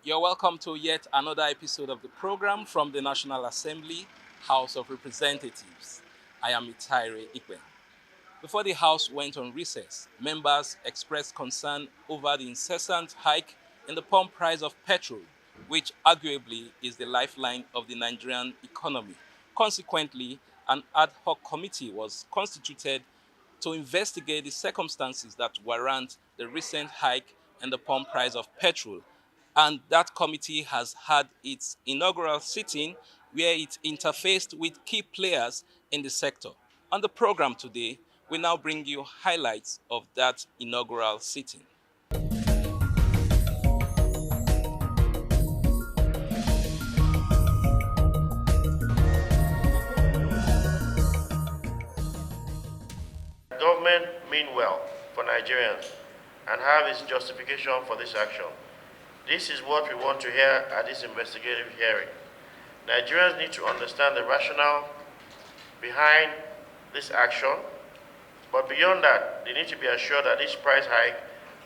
You're welcome to yet another episode of the program from the National Assembly, House of Representatives. I am Itaire Ikpe. Before the House went on recess, members expressed concern over the incessant hike in the pump price of petrol, which arguably is the lifeline of the Nigerian economy. Consequently, an ad hoc committee was constituted to investigate the circumstances that warrant the recent hike in the pump price of petrol. And that committee has had its inaugural sitting where it interfaced with key players in the sector. On the program today, we now bring you highlights of that inaugural sitting. Government mean well for Nigerians and have its justification for this action. This is what we want to hear at this investigative hearing. Nigerians need to understand the rationale behind this action, but beyond that, they need to be assured that this price hike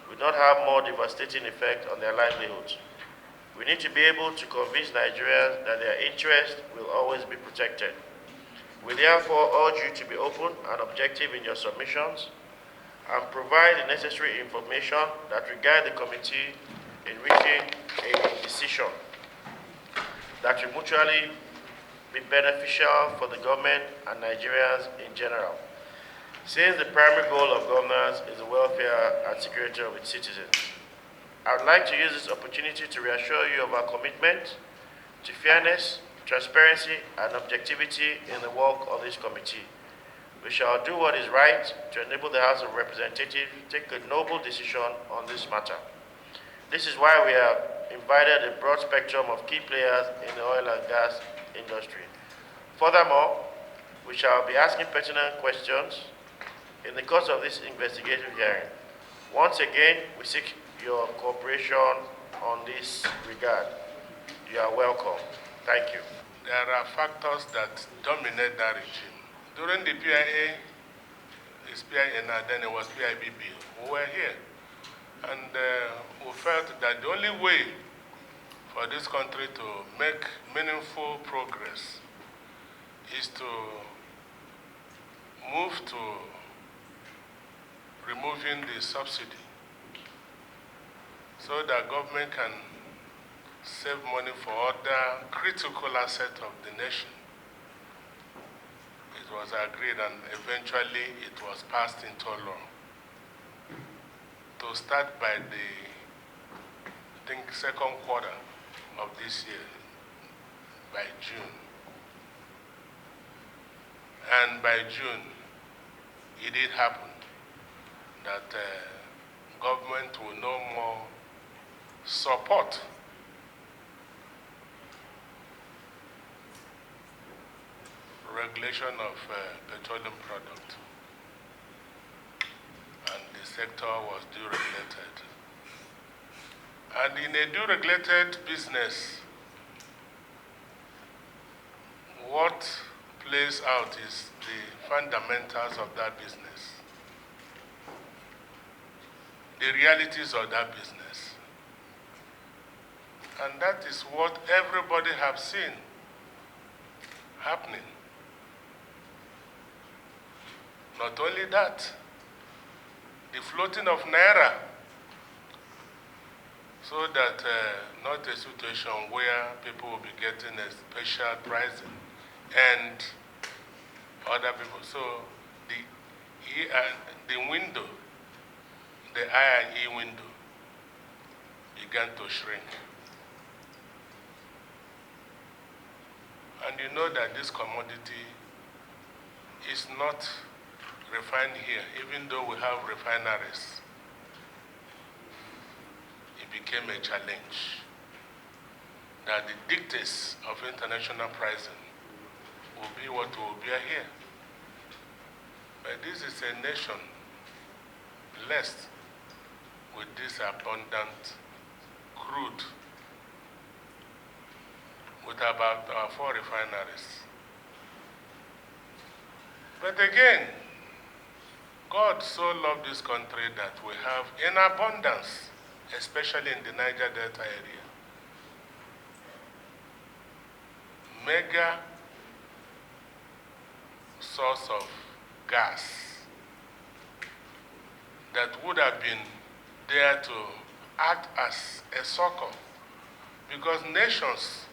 will not have more devastating effect on their livelihoods. We need to be able to convince Nigerians that their interests will always be protected. We therefore urge you to be open and objective in your submissions and provide the necessary information that will guide the committee in reaching a decision that will mutually be beneficial for the government and Nigerians in general. Since the primary goal of governance is the welfare and security of its citizens, I would like to use this opportunity to reassure you of our commitment to fairness, transparency, and objectivity in the work of this committee. We shall do what is right to enable the House of Representatives to take a noble decision on this matter. This is why we have invited a broad spectrum of key players in the oil and gas industry. Furthermore, we shall be asking pertinent questions in the course of this investigative hearing. Once again, we seek your cooperation on this regard. You are welcome. Thank you. There are factors that dominate that regime. During the PIA, it's PIA now, then it was PIBB. We were here. And we felt that the only way for this country to make meaningful progress is to move to removing the subsidy so that government can save money for other critical assets of the nation. It was agreed and eventually it was passed into law. To start by the, second quarter of this year, by June. And by June, it did happen that government will no more support regulation of petroleum product, and the sector was deregulated. And in a deregulated business, what plays out is the fundamentals of that business, the realities of that business. And that is what everybody have seen happening. Not only that, the floating of naira, so that not a situation where people will be getting a special pricing and other people. So the window, the I&E window, began to shrink. And you know that this commodity is not refined here, even though we have refineries. It became a challenge that the dictates of international pricing will be what will be here. But this is a nation blessed with this abundant crude, with about 4 refineries. But again, God so loved this country that we have in abundance, especially in the Niger Delta area. mega source of gas that would have been there to act as a succor, because nations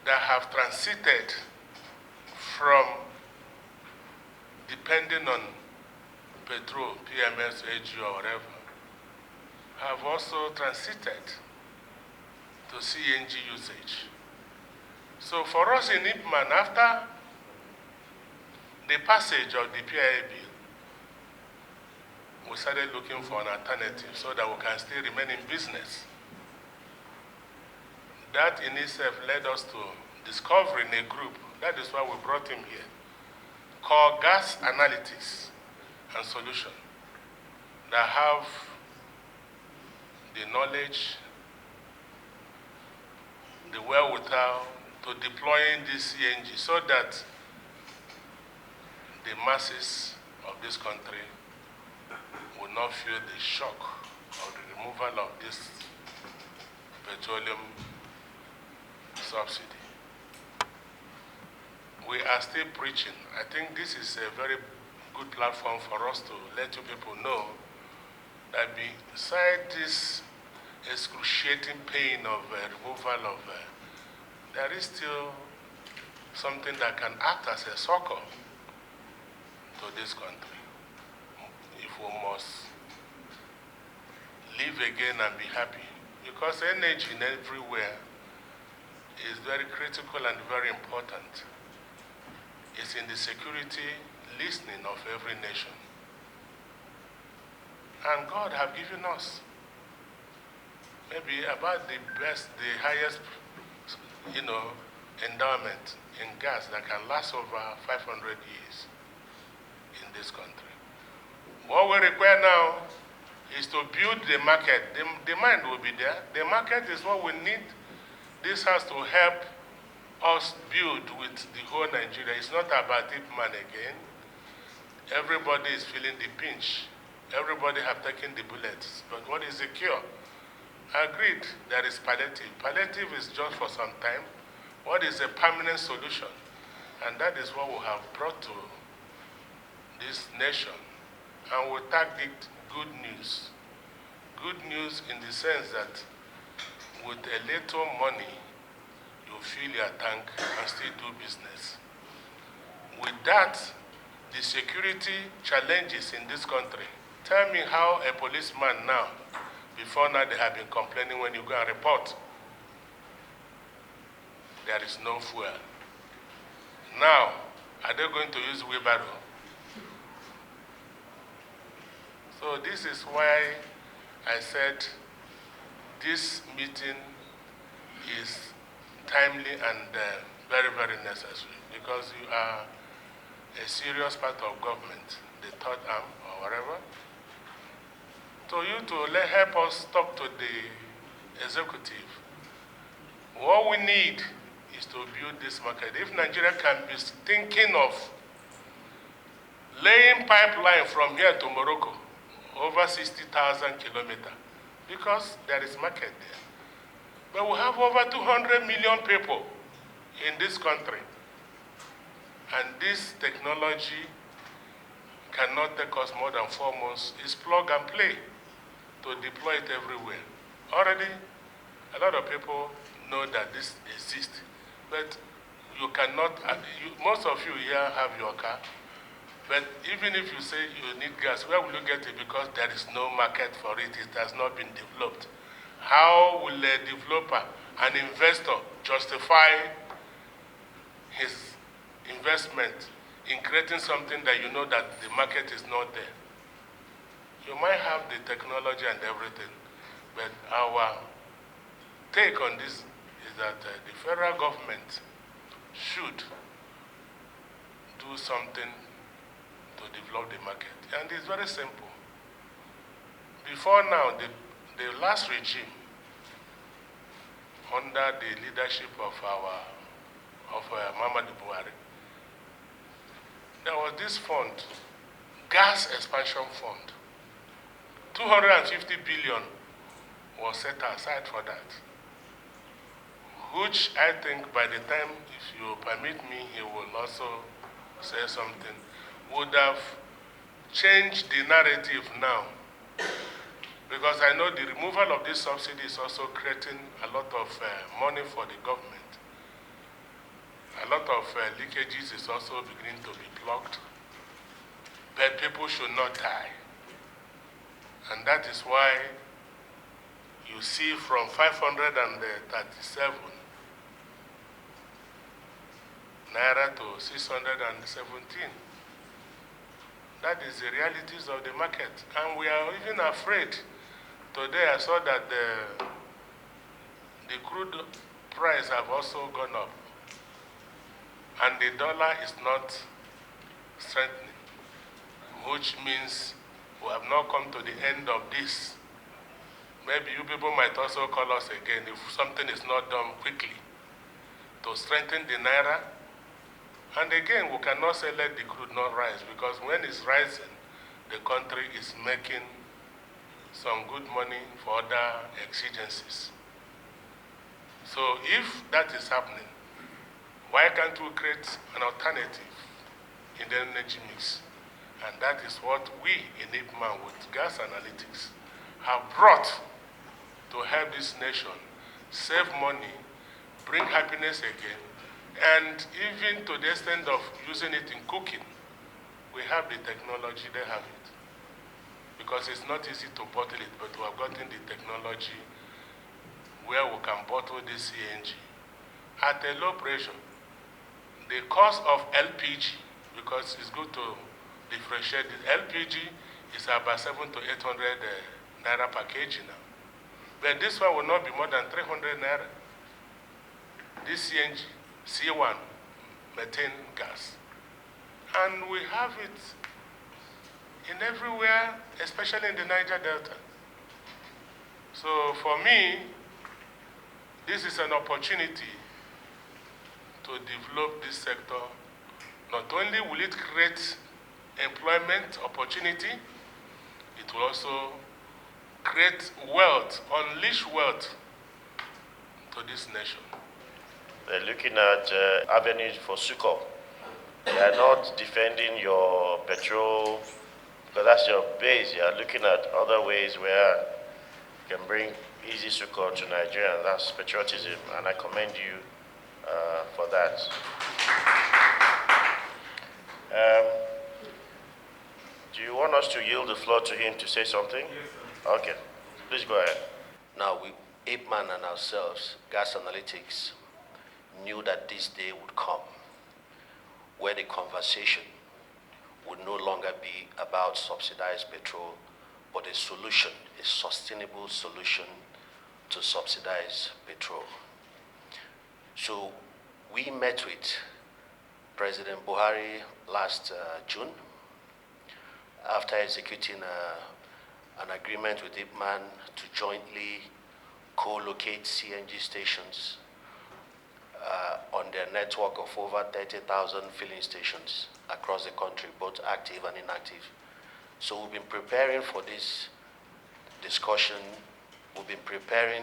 that have transited from depending on petrol, PMS, AG, or whatever, have also transited to CNG usage. So for us in Ipman, after the passage of the PIA bill, we started looking for an alternative so that we can still remain in business. That in itself led us to discovering a group, that is why we brought him here, called Gas Analytics and Solution, that have the knowledge, the wherewithal to deploying this CNG so that the masses of this country will not feel the shock of the removal of this petroleum subsidy. We are still preaching. I think this is a very good platform for us to let you people know that beside this excruciating pain of removal of, there is still something that can act as a succor to this country. If we must live again and be happy, because energy in everywhere is very critical and very important. It's in the security listening of every nation. And God have given us maybe about the best, the highest, endowment in gas that can last over 500 years in this country. What we require now is to build the market. The demand will be there. The market is what we need. This has to help us build with the whole Nigeria. It's not about Ipman again. Everybody is feeling the pinch. Everybody have taken the bullets. But what is the cure? Agreed, there is palliative. Palliative is just for some time. What is a permanent solution? And that is what we have brought to this nation. And we tagged it good news. Good news in the sense that with a little money, you fill your tank and still do business. With that, the security challenges in this country. Tell me how a policeman now, before now they have been complaining when you go and report, there is no fuel. Now, are they going to use wheelbarrow? So this is why I said this meeting is timely and very, very necessary, because you are a serious part of government, the third arm or whatever. So you to help us talk to the executive. What we need is to build this market. If Nigeria can be thinking of laying pipeline from here to Morocco, over 60,000 kilometers, because there is market there. But we have over 200 million people in this country. And this technology cannot take us more than 4 months. It's plug and play to deploy it everywhere. Already, a lot of people know that this exists. But you cannot, most of you here have your car. But even if you say you need gas, where will you get it? Because there is no market for it. It has not been developed. How will a developer, an investor, justify his investment in creating something that you know that the market is not there? You might have the technology and everything, but our take on this is that the federal government should do something to develop the market. And it's very simple. Before now, the last regime, under the leadership of Muhammadu Buhari, there was this fund, Gas Expansion Fund. 250 billion was set aside for that. which I think by the time, if you permit me, he will also say something, would have changed the narrative now. Because I know the removal of this subsidy is also creating a lot of money for the government. A lot of leakages is also beginning to be blocked. But people should not die. And that is why you see from 537 naira to 617. That is the realities of the market. And we are even afraid. Today I saw that the crude price have also gone up. And the dollar is not strengthening, which means we have not come to the end of this. Maybe you people might also call us again if something is not done quickly to strengthen the naira. And again, we cannot say let the crude not rise, because when it's rising, the country is making some good money for other exigencies. So if that is happening, why can't we create an alternative in the energy mix? And that is what we in IPMAN with gas analytics have brought to help this nation save money, bring happiness again, and even to the extent of using it in cooking. We have the technology, they have it. Because it's not easy to bottle it, but we have gotten the technology where we can bottle this CNG at a low pressure. The cost of LPG, because it's good to differentiate it, LPG is about 700 to 800 naira per kg now. But this one will not be more than 300 naira. This CNG, C1, methane gas. And we have it in everywhere, especially in the Niger Delta. So for me, this is an opportunity to develop this sector. Not only will it create employment opportunity, it will also create wealth, unleash wealth to this nation. They're looking at avenues for succor. They are not defending your petrol, because that's your base. You are looking at other ways where you can bring easy succor to Nigeria. That's patriotism, and I commend you for that. Do you want us to yield the floor to him to say something? Yes, okay, please go ahead. Now, IPMAN and ourselves, Gas Analytics, knew that this day would come where the conversation would no longer be about subsidized petrol, but a solution, a sustainable solution to subsidize petrol. So we met with President Buhari last June after executing an agreement with IPMAN to jointly co-locate CNG stations on their network of over 30,000 filling stations across the country, both active and inactive. So we've been preparing for this discussion. We've been preparing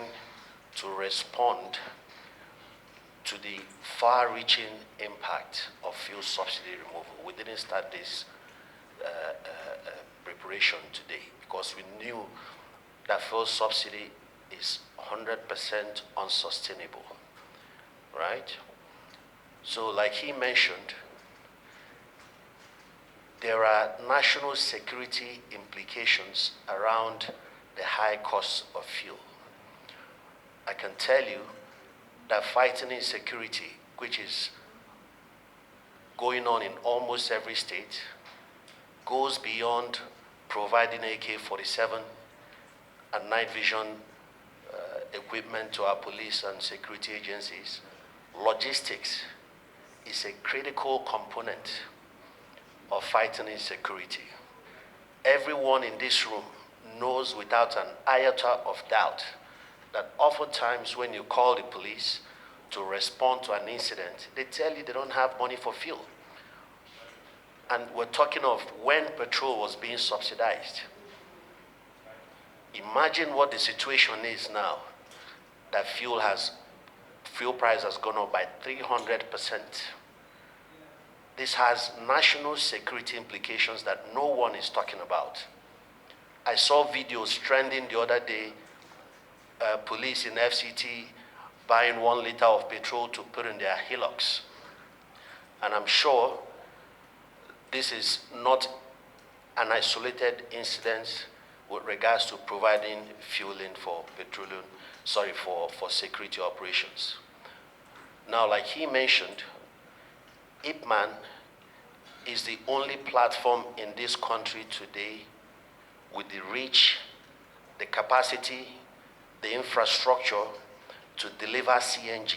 to respond to the far-reaching impact of fuel subsidy removal. We didn't start this preparation today because we knew that fuel subsidy is 100% unsustainable, right? So like he mentioned, there are national security implications around the high cost of fuel. I can tell you that fighting insecurity, which is going on in almost every state, goes beyond providing AK-47 and night vision equipment to our police and security agencies. Logistics is a critical component of fighting insecurity. Everyone in this room knows without an iota of doubt that oftentimes when you call the police to respond to an incident, they tell you they don't have money for fuel. And we're talking of when petrol was being subsidized. Imagine what the situation is now that fuel has fuel price has gone up by 300%. This has national security implications that no one is talking about. I saw videos trending the other day, police in FCT buying 1 liter of petrol to put in their hillocks. And I'm sure this is not an isolated incident with regards to providing fueling for for security operations. Now, like he mentioned, IPMAN is the only platform in this country today with the reach, the capacity, the infrastructure to deliver CNG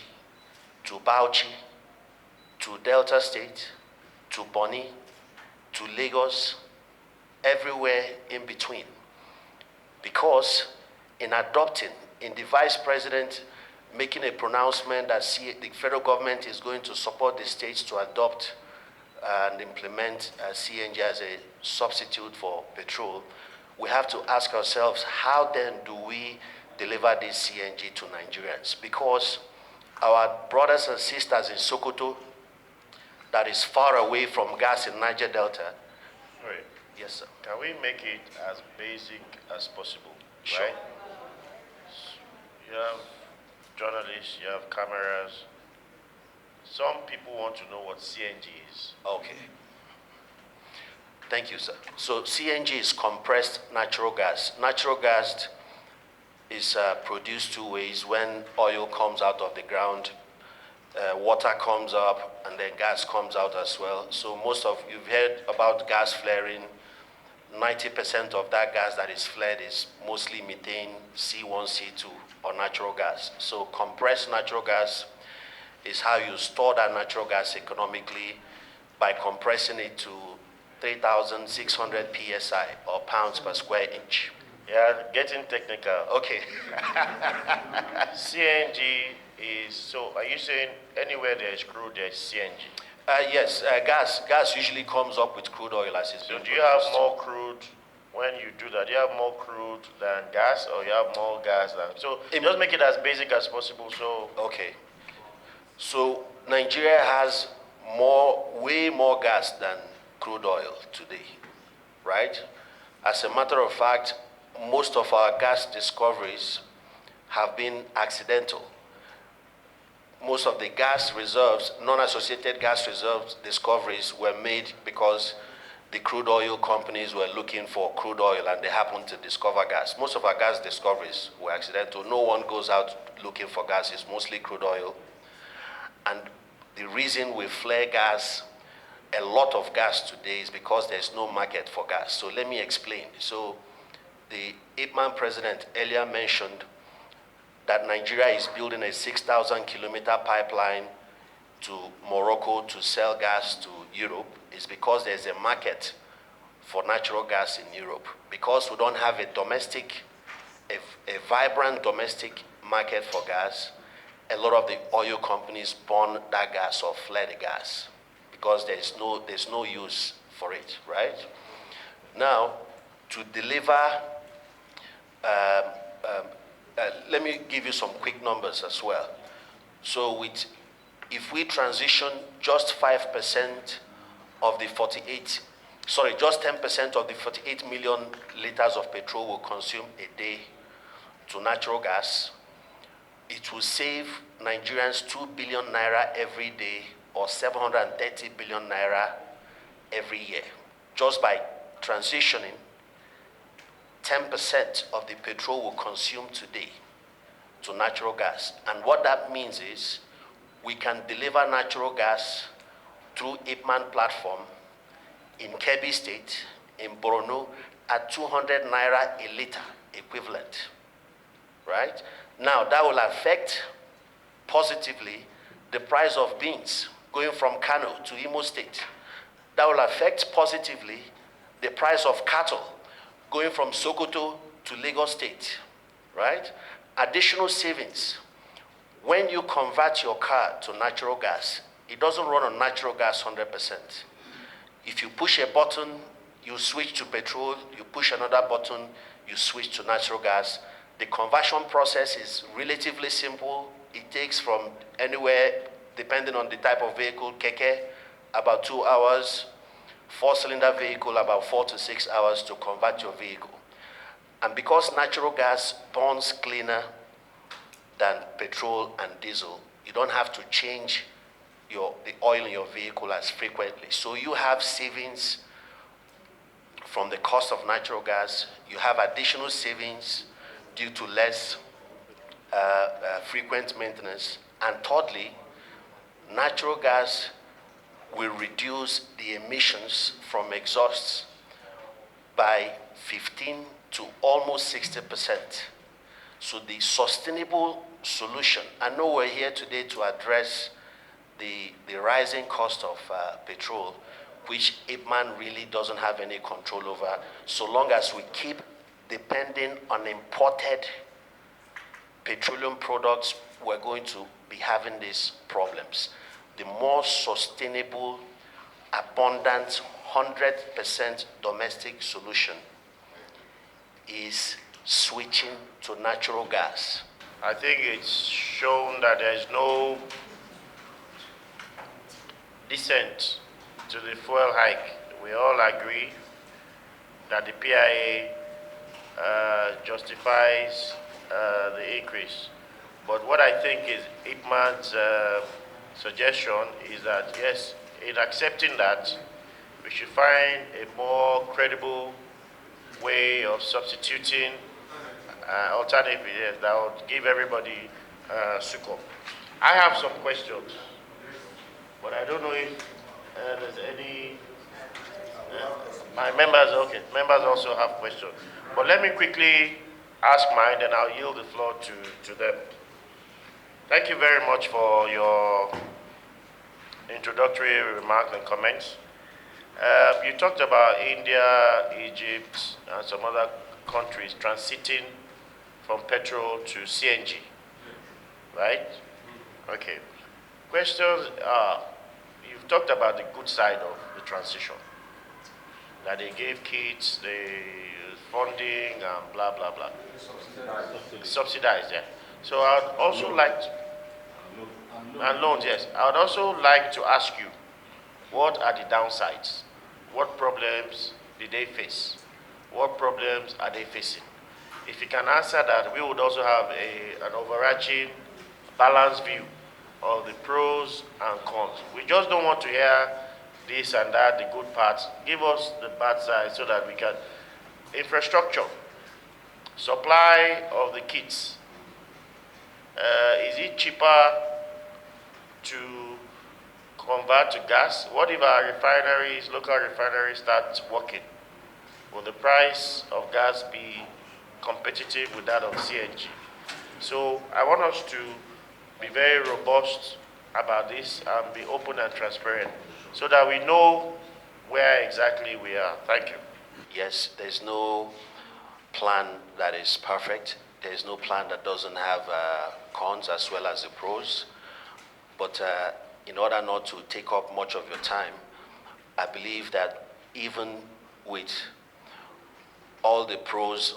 to Bauchi, to Delta State, to Bonny, to Lagos, everywhere in between. Because in the vice president making a pronouncement that the federal government is going to support the states to adopt and implement CNG as a substitute for petrol, we have to ask ourselves, how then do we deliver this CNG to Nigerians? Because our brothers and sisters in Sokoto, that is far away from gas in Niger Delta. Right. Yes, sir. Can we make it as basic as possible? Sure. Right? You have journalists, you have cameras. Some people want to know what CNG is. Okay. Thank you, sir. So CNG is compressed natural gas. Natural gas is produced 2 ways. When oil comes out of the ground, water comes up, and then gas comes out as well. So you've heard about gas flaring. 90% of that gas that is flared is mostly methane, C1, C2, or natural gas. So compressed natural gas is how you store that natural gas economically by compressing it to 3,600 psi, or pounds per square inch. Yeah, getting technical. Okay. CNG is, so are you saying anywhere there is crude, there is CNG? Yes, gas usually comes up with crude oil as it's So being do you have produced. more crude when you do that? Do you have more crude than gas, or you have more gas than... So just make it as basic as possible, so... Okay. So Nigeria has way more gas than crude oil today, right? As a matter of fact, most of our gas discoveries have been accidental. Most of the gas reserves, non-associated gas reserves discoveries were made because the crude oil companies were looking for crude oil and they happened to discover gas. Most of our gas discoveries were accidental. No one goes out looking for gas. It's mostly crude oil. And the reason we flare gas, a lot of gas today, is because there's no market for gas. So let me explain. So the IPMAN president earlier mentioned that Nigeria is building a 6,000 kilometer pipeline to Morocco to sell gas to Europe. Is because there's a market for natural gas in Europe. Because we don't have a vibrant domestic market for gas, a lot of the oil companies burn that gas or flare the gas because there's no use for it, right? Now, to deliver, let me give you some quick numbers as well. So if we transition just 5% of the just 10% of the 48 million liters of petrol we'll consume a day to natural gas, it will save Nigerians 2 billion naira every day, or 730 billion naira every year, just by transitioning 10% of the petrol we consume today to natural gas. And what that means is we can deliver natural gas through IPMAN platform in Kebbi State, in Borno, at 200 naira a liter equivalent, right? Now, that will affect positively the price of beans going from Kano to Imo State. That will affect positively the price of cattle going from Sokoto to Lagos State, right? Additional savings. When you convert your car to natural gas, it doesn't run on natural gas 100%. If you push a button, you switch to petrol. You push another button, you switch to natural gas. The conversion process is relatively simple, it takes from anywhere, depending on the type of vehicle, keke, about 2 hours, four-cylinder vehicle, about 4 to 6 hours to convert your vehicle. And because natural gas burns cleaner than petrol and diesel, you don't have to change the oil in your vehicle as frequently. So you have savings from the cost of natural gas. You have additional savings due to less frequent maintenance. And thirdly, natural gas will reduce the emissions from exhausts by 15 to almost 60%. So the sustainable solution, I know we're here today to address the rising cost of petrol, which Ipman really doesn't have any control over, so long as we keep depending on imported petroleum products, we're going to be having these problems. The more sustainable, abundant, 100% domestic solution is switching to natural gas. I think it's shown that there is no dissent to the fuel hike. We all agree that the PIA justifies the increase. But what I think is Ipman's suggestion is that, yes, in accepting that, we should find a more credible way of substituting alternative that would give everybody succor. I have some questions, but I don't know if there's any. My members, okay, members also have questions. But let me quickly ask mine, then I'll yield the floor to them. Thank you very much for your introductory remarks and comments. You talked about India, Egypt, and some other countries transiting from petrol to CNG, right? Okay. Questions are, you've talked about the good side of the transition, that they gave kids the funding and blah, blah, blah. Subsidized, yeah. So I would also like to, and loans, yes. I would also like to ask you, what are the downsides? What problems did they face? What problems are they facing? If you can answer that, we would also have an overarching, balanced view of the pros and cons. We just don't want to hear this and that, the good parts. Give us the bad side so that we can. Infrastructure, supply of the kits. Is it cheaper to convert to gas? What if our refineries, local refineries, start working? Will the price of gas be competitive with that of CNG? So I want us to be very robust about this and be open and transparent so that we know where exactly we are. Thank you. Yes, there's no plan that is perfect. There's no plan that doesn't have cons as well as the pros. But in order not to take up much of your time, I believe that even with all the pros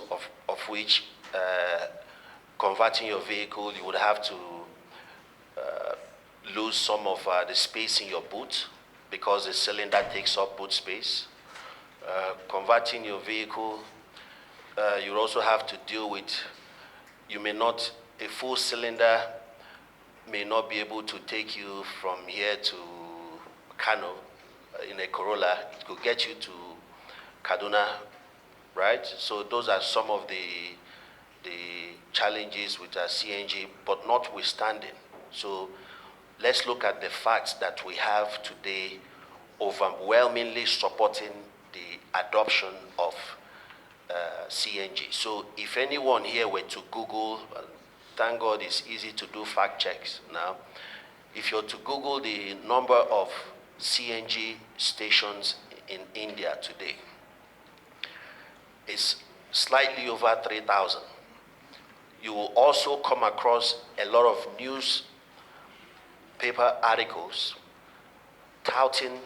of which converting your vehicle, you would have to lose some of the space in your boot because the cylinder takes up boot space. Converting your vehicle, you also have to deal with, a full cylinder may not be able to take you from here to Kano in a Corolla. It could get you to Kaduna, right? So those are some of the challenges with CNG, but notwithstanding. So let's look at the facts that we have today overwhelmingly supporting the adoption of CNG. So if anyone here were to Google, thank God it's easy to do fact checks now. If you're to Google the number of CNG stations in India today, it's slightly over 3,000. You will also come across a lot of newspaper articles touting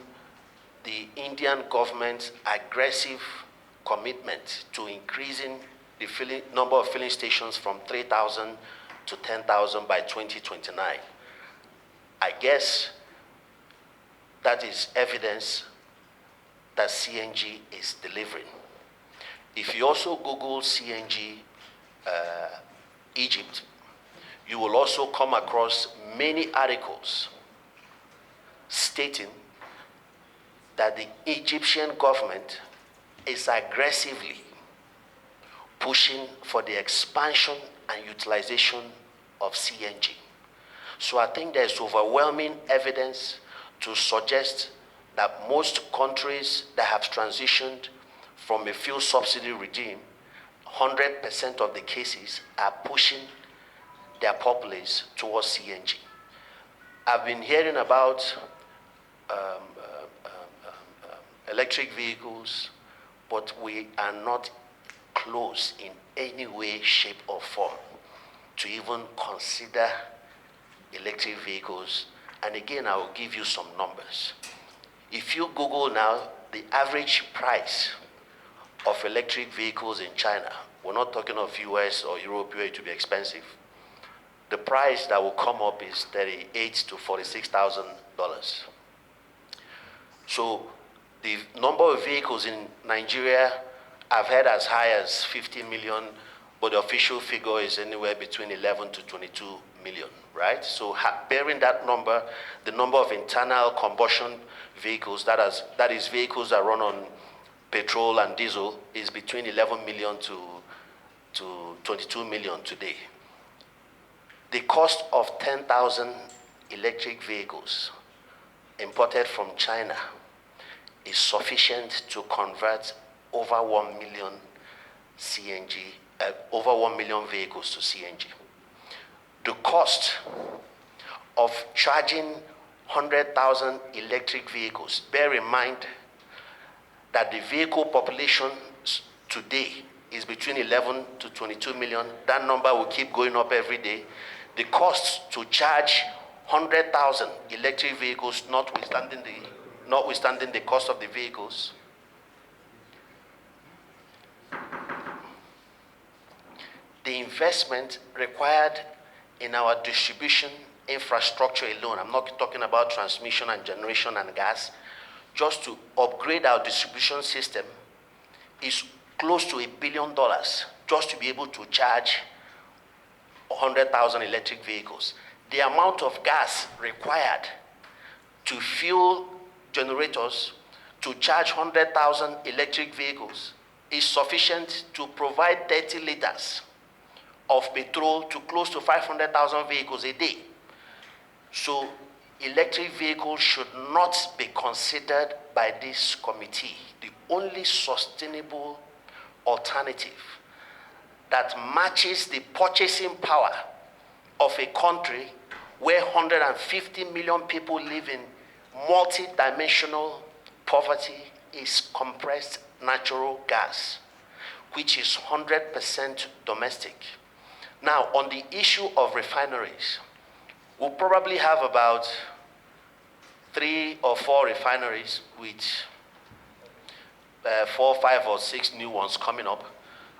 the Indian government's aggressive commitment to increasing the number of filling stations from 3,000 to 10,000 by 2029. I guess that is evidence that CNG is delivering. If you also Google CNG Egypt, you will also come across many articles stating that the Egyptian government is aggressively pushing for the expansion and utilization of CNG. So I think there's overwhelming evidence to suggest that most countries that have transitioned from a fuel subsidy regime, 100% of the cases are pushing their populace towards CNG. I've been hearing about electric vehicles, but we are not close in any way, shape, or form to even consider electric vehicles. And again, I will give you some numbers. If you Google now the average price of electric vehicles in China, we're not talking of US or Europe where it will be expensive. The price that will come up is $38,000 to $46,000. So the number of vehicles in Nigeria, I've heard as high as 50 million, but the official figure is anywhere between 11 to 22 million, right? So bearing that number, the number of internal combustion vehicles, that is vehicles that run on petrol and diesel, is between 11 million to 22 million today. The cost of 10,000 electric vehicles imported from China is sufficient to convert over 1 million over 1 million vehicles to CNG. The cost of charging 100,000 electric vehicles, bear in mind that the vehicle population today is between 11 to 22 million. That number will keep going up every day. The cost to charge 100,000 electric vehicles, notwithstanding the cost of the vehicles, the investment required in our distribution infrastructure alone, I'm not talking about transmission and generation and gas, just to upgrade our distribution system is close to $1 billion just to be able to charge 100,000 electric vehicles. The amount of gas required to fuel generators to charge 100,000 electric vehicles is sufficient to provide 30 liters of petrol to close to 500,000 vehicles a day. So electric vehicles should not be considered by this committee the only sustainable alternative that matches the purchasing power of a country where 150 million people live in multi-dimensional poverty is compressed natural gas, which is 100% domestic. Now, on the issue of refineries, we'll probably have about 3 or 4 refineries with 4, 5, or 6 new ones coming up.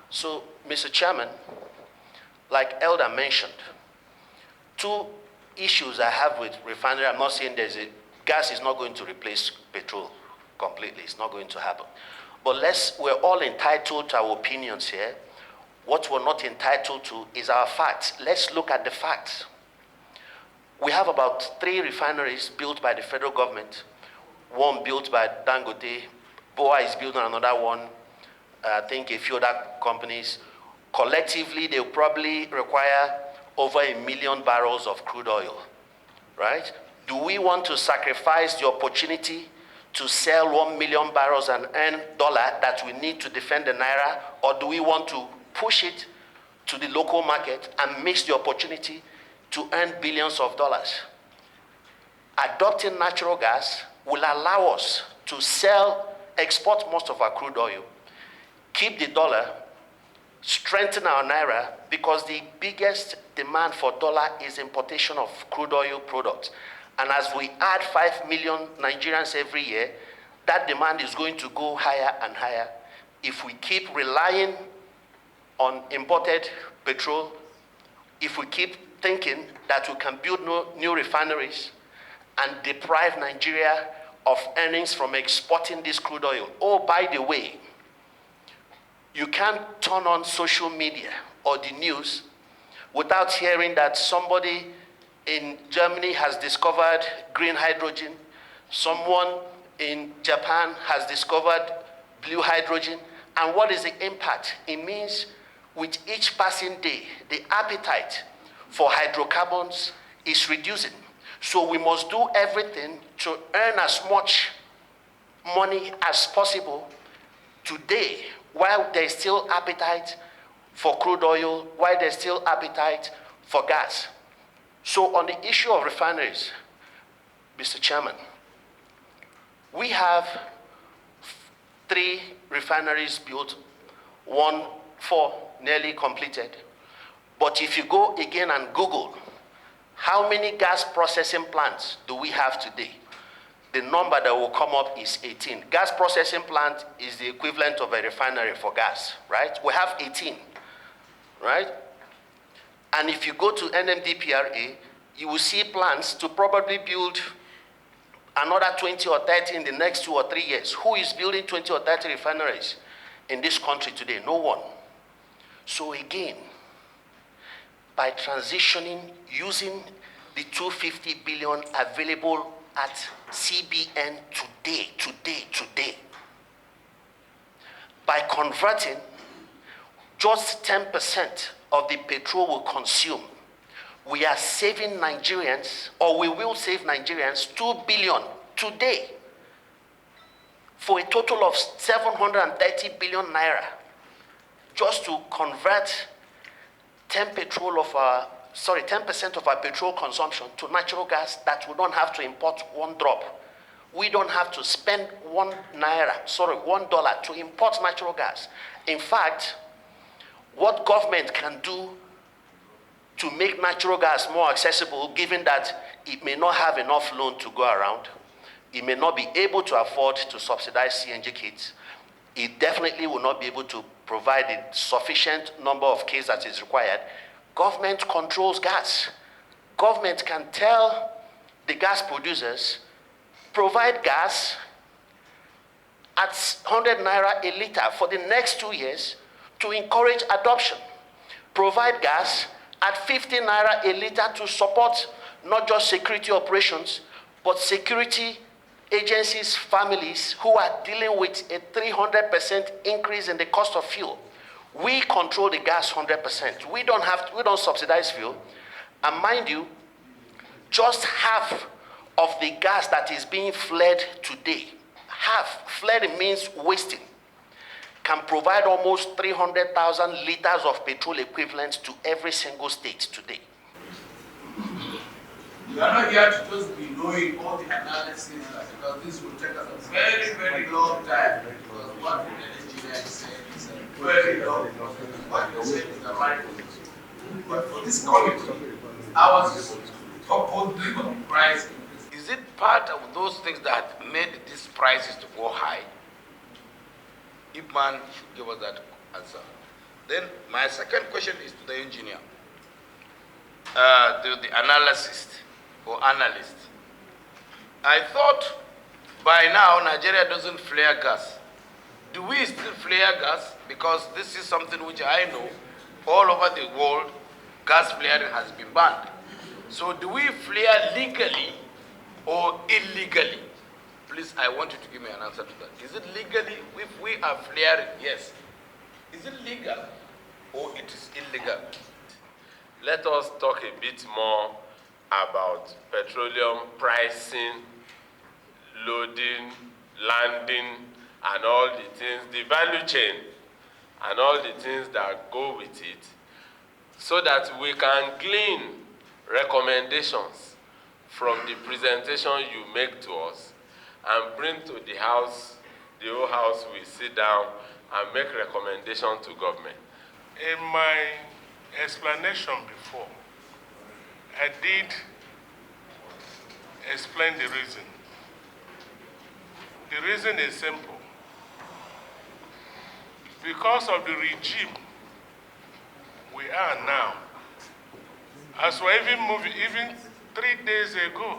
So, Mr. Chairman, like Elder mentioned, 2 issues I have with refinery. I'm not saying gas is not going to replace petrol completely. It's not going to happen. But we're all entitled to our opinions here. What we're not entitled to is our facts. Let's look at the facts. We have about 3 refineries built by the federal government, 1 built by Dangote, BOA is building another one, I think a few other companies. Collectively, they'll probably require over 1 million barrels of crude oil, right? Do we want to sacrifice the opportunity to sell 1 million barrels and earn dollar that we need to defend the naira, or do we want to push it to the local market and miss the opportunity to earn billions of dollars? Adopting natural gas will allow us to export most of our crude oil, keep the dollar, strengthen our naira, because the biggest demand for dollar is importation of crude oil products. And as we add 5 million Nigerians every year, that demand is going to go higher and higher. If we keep relying on imported petrol, if we keep thinking that we can build new refineries and deprive Nigeria of earnings from exporting this crude oil. Oh, by the way, you can't turn on social media or the news without hearing that somebody in Germany has discovered green hydrogen, someone in Japan has discovered blue hydrogen. And what is the impact? It means with each passing day, the appetite for hydrocarbons is reducing. So we must do everything to earn as much money as possible today, while there's still appetite for crude oil, while there's still appetite for gas. So on the issue of refineries, Mr. Chairman, we have 3 refineries built, 4 nearly completed. But if you go again and Google, how many gas processing plants do we have today? The number that will come up is 18. Gas processing plant is the equivalent of a refinery for gas, right? We have 18, right? And if you go to NMDPRA, you will see plans to probably build another 20 or 30 in the next 2 or 3 years. Who is building 20 or 30 refineries in this country today? No one. So again, by transitioning, using the 250 billion available at CBN today, by converting just 10% of the petrol we consume, we are saving Nigerians, or we will save Nigerians 2 billion today, for a total of 730 billion naira, just to convert 10% of our petrol consumption to natural gas, that we don't have to import 1 drop. We don't have to spend $1 to import natural gas. In fact, what government can do to make natural gas more accessible, given that it may not have enough loan to go around, it may not be able to afford to subsidize CNG kits, it definitely will not be able to provide a sufficient number of kits that is required. Government controls gas. Government can tell the gas producers, provide gas at 100 naira a liter for the next 2 years to encourage adoption. Provide gas at 50 naira a liter to support not just security operations, but security agencies, families who are dealing with a 300% increase in the cost of fuel. We control the gas 100%. We don't subsidize fuel. And mind you, just half of the gas that is being flared today, flared means wasting, can provide almost 300,000 liters of petrol equivalent to every single state today. You are not here to just be knowing all the analysis, because this will take us a very, very long time, because what the engineer is saying is a very long process. What you're saying is the right thing. But for this committee, ours is opposing of the price. Is it part of those things that made these prices to go high? Ipman should give us that answer. Then my second question is to the engineer, to the analyst. I thought by now Nigeria doesn't flare gas. Do we still flare gas? Because this is something which I know all over the world, gas flaring has been banned. So do we flare legally or illegally? Please, I want you to give me an answer to that. Is it legally? If we are flaring, yes. Is it legal or it is illegal? Let us talk a bit more about petroleum pricing, loading, landing, and all the things, the value chain, and all the things that go with it, so that we can glean recommendations from the presentation you make to us and bring to the house, the whole house will sit down and make recommendations to government. In my explanation before, I did explain the reason. The reason is simple. Because of the regime we are now, As we're even moving, even 3 days ago,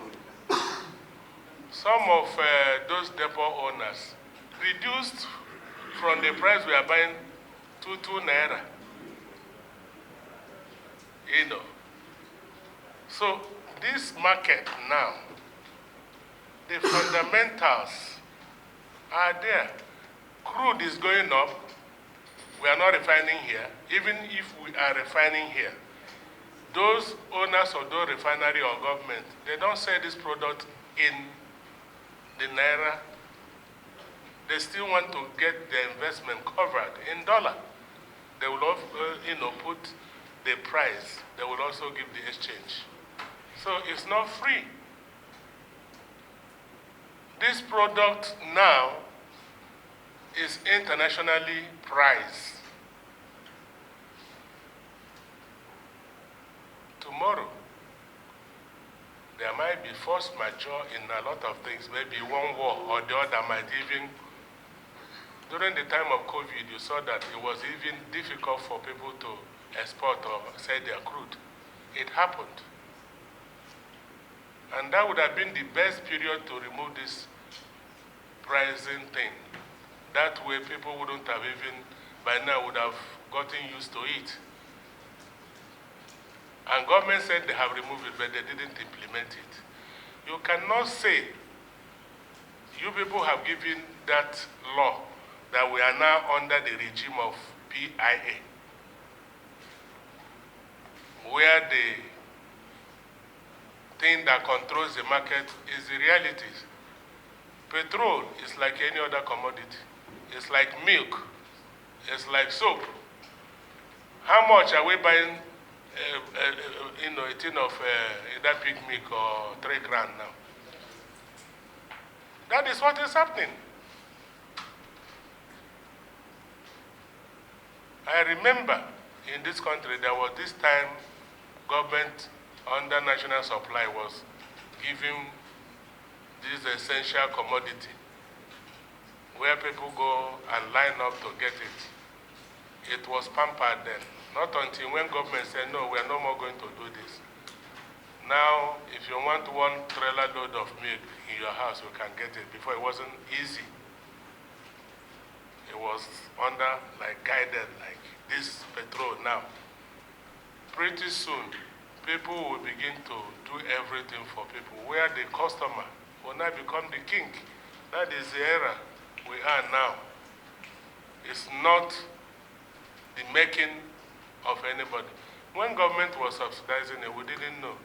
some of those depot owners reduced from the price we are buying to 2 naira. You know. So this market now, the fundamentals are there. Crude is going up. We are not refining here. Even if we are refining here, those owners of those refinery or government, they don't sell this product in the naira. They still want to get their investment covered in dollar. They will also, put the price. They will also give the exchange. So it's not free. This product now is internationally priced. Tomorrow, there might be force majeure in a lot of things. Maybe one war or the other might even. During the time of COVID, you saw that it was even difficult for people to export or sell their crude. It happened. And that would have been the best period to remove this pricing thing. That way people wouldn't have even, by now, would have gotten used to it. And government said they have removed it, but they didn't implement it. You cannot say you people have given that law that we are now under the regime of PIA, where the thing that controls the market is the realities. Petrol is like any other commodity. It's like milk. It's like soap. How much are we buying a tin of either pig milk or 3 grand now? That is what is happening. I remember in this country there was this time government under national supply was giving this essential commodity where people go and line up to get it. It was pampered then. Not until when government said, no, we are no more going to do this. Now, if you want 1 trailer load of milk in your house, you can get it. Before, it wasn't easy. It was under, guided, like this petrol now. Pretty soon, people will begin to do everything for people, where the customer will now become the king. That is the era we are now. It's not the making of anybody. When government was subsidizing it, we didn't know.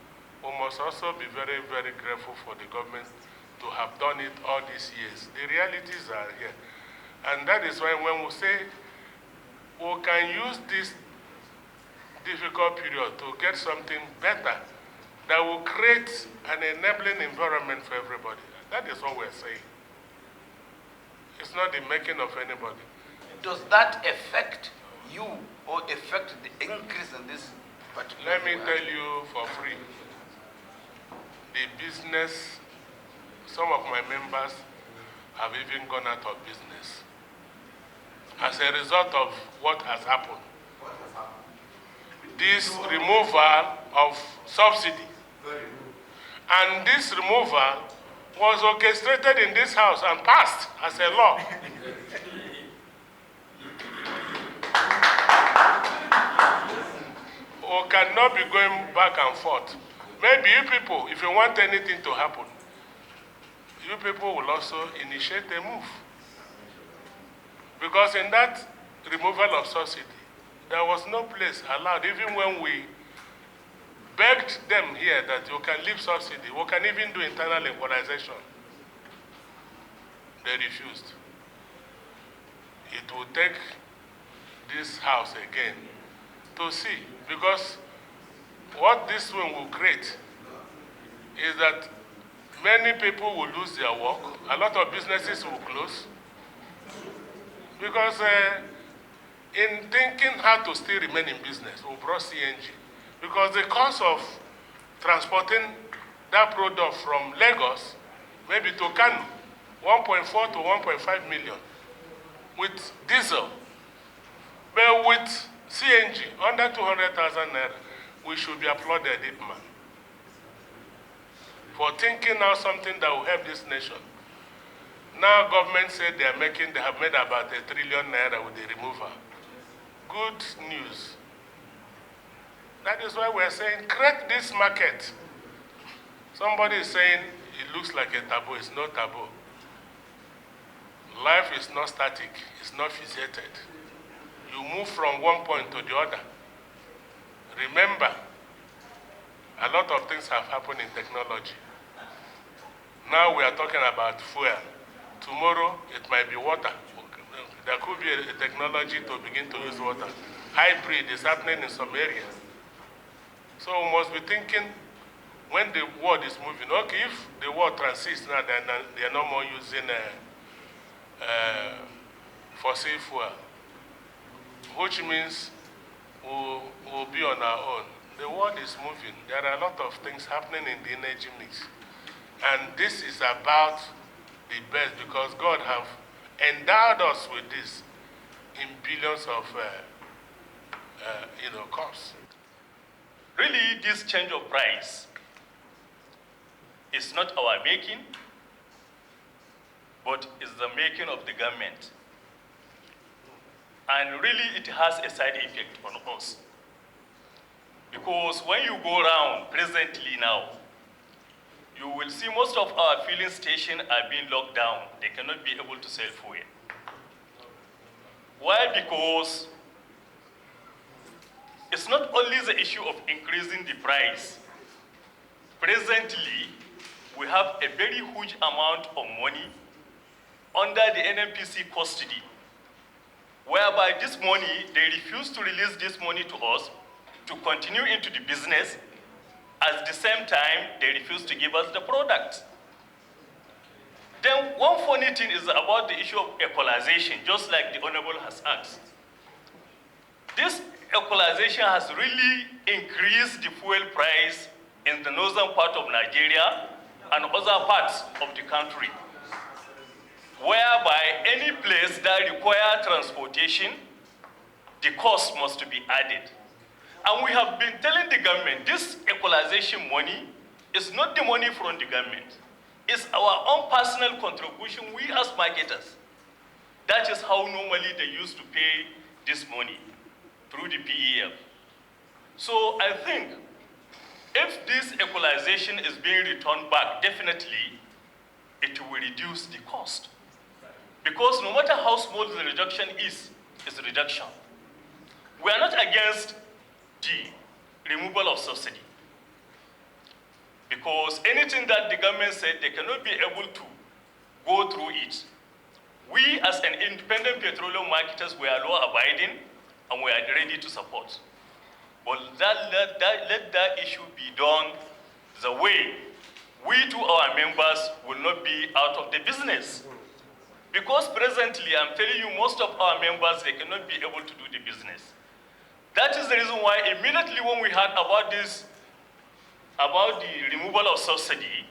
We must also be very, very grateful for the government to have done it all these years. The realities are here. And that is why when we say we can use this difficult period to get something better that will create an enabling environment for everybody. That is what we're saying. It's not the making of anybody. Does that affect you or affect the increase in this particular? Let me tell you for free. The business, some of my members have even gone out of business as a result of what has happened. This removal of subsidy. And this removal was orchestrated in this house and passed as a law. We cannot be going back and forth. Maybe you people, if you want anything to happen, you people will also initiate a move. Because in that removal of subsidy, there was no place allowed, even when we begged them here that you can leave subsidy, we can even do internal equalization. They refused. It will take this house again to see, because what this one will create is that many people will lose their work, a lot of businesses will close, because in thinking how to still remain in business, we brought CNG. Because the cost of transporting that product from Lagos, maybe to Kano, 1.4 to 1.5 million with diesel. But with CNG, under 200,000 naira, we should be applauded, Ipman, for thinking out something that will help this nation. Now government said they have made about ₦1 trillion with the removal. Good news. That is why we're saying, create this market. Somebody is saying it looks like a taboo. It's not taboo. Life is not static. It's not fixated. You move from one point to the other. Remember, a lot of things have happened in technology. Now we are talking about fuel. Tomorrow, it might be water. There could be a technology to begin to use water. Hybrid is happening in some areas. So we must be thinking, when the world is moving, okay, if the world transits now, then they are no more using fossil fuel, which means we'll be on our own. The world is moving. There are a lot of things happening in the energy mix. And this is about the best, because God have endowed us with this in billions of costs. Really, this change of price is not our making, but is the making of the government. And really, it has a side effect on us. Because when you go around presently now, you will see most of our filling stations are being locked down. They cannot be able to sell fuel. Why? Because it's not only the issue of increasing the price. Presently, we have a very huge amount of money under the NNPC custody, whereby this money, they refuse to release this money to us to continue into the business. At the same time, they refuse to give us the product. Then one funny thing is about the issue of equalization, just like the Honorable has asked. This equalization has really increased the fuel price in the northern part of Nigeria and other parts of the country, whereby any place that requires transportation, the cost must be added. And we have been telling the government, this equalization money is not the money from the government. It's our own personal contribution, we as marketers. That is how normally they used to pay this money, through the PEF. So I think if this equalization is being returned back, definitely it will reduce the cost. Because no matter how small the reduction is, it's a reduction. We are not against the removal of subsidy. Because anything that the government said, they cannot be able to go through it. We as an independent petroleum marketers, we are law-abiding and we are ready to support. But let that issue be done the way we to our members will not be out of the business. Because presently, I'm telling you, most of our members, they cannot be able to do the business. That is the reason why immediately when we heard about this, about the removal of subsidy,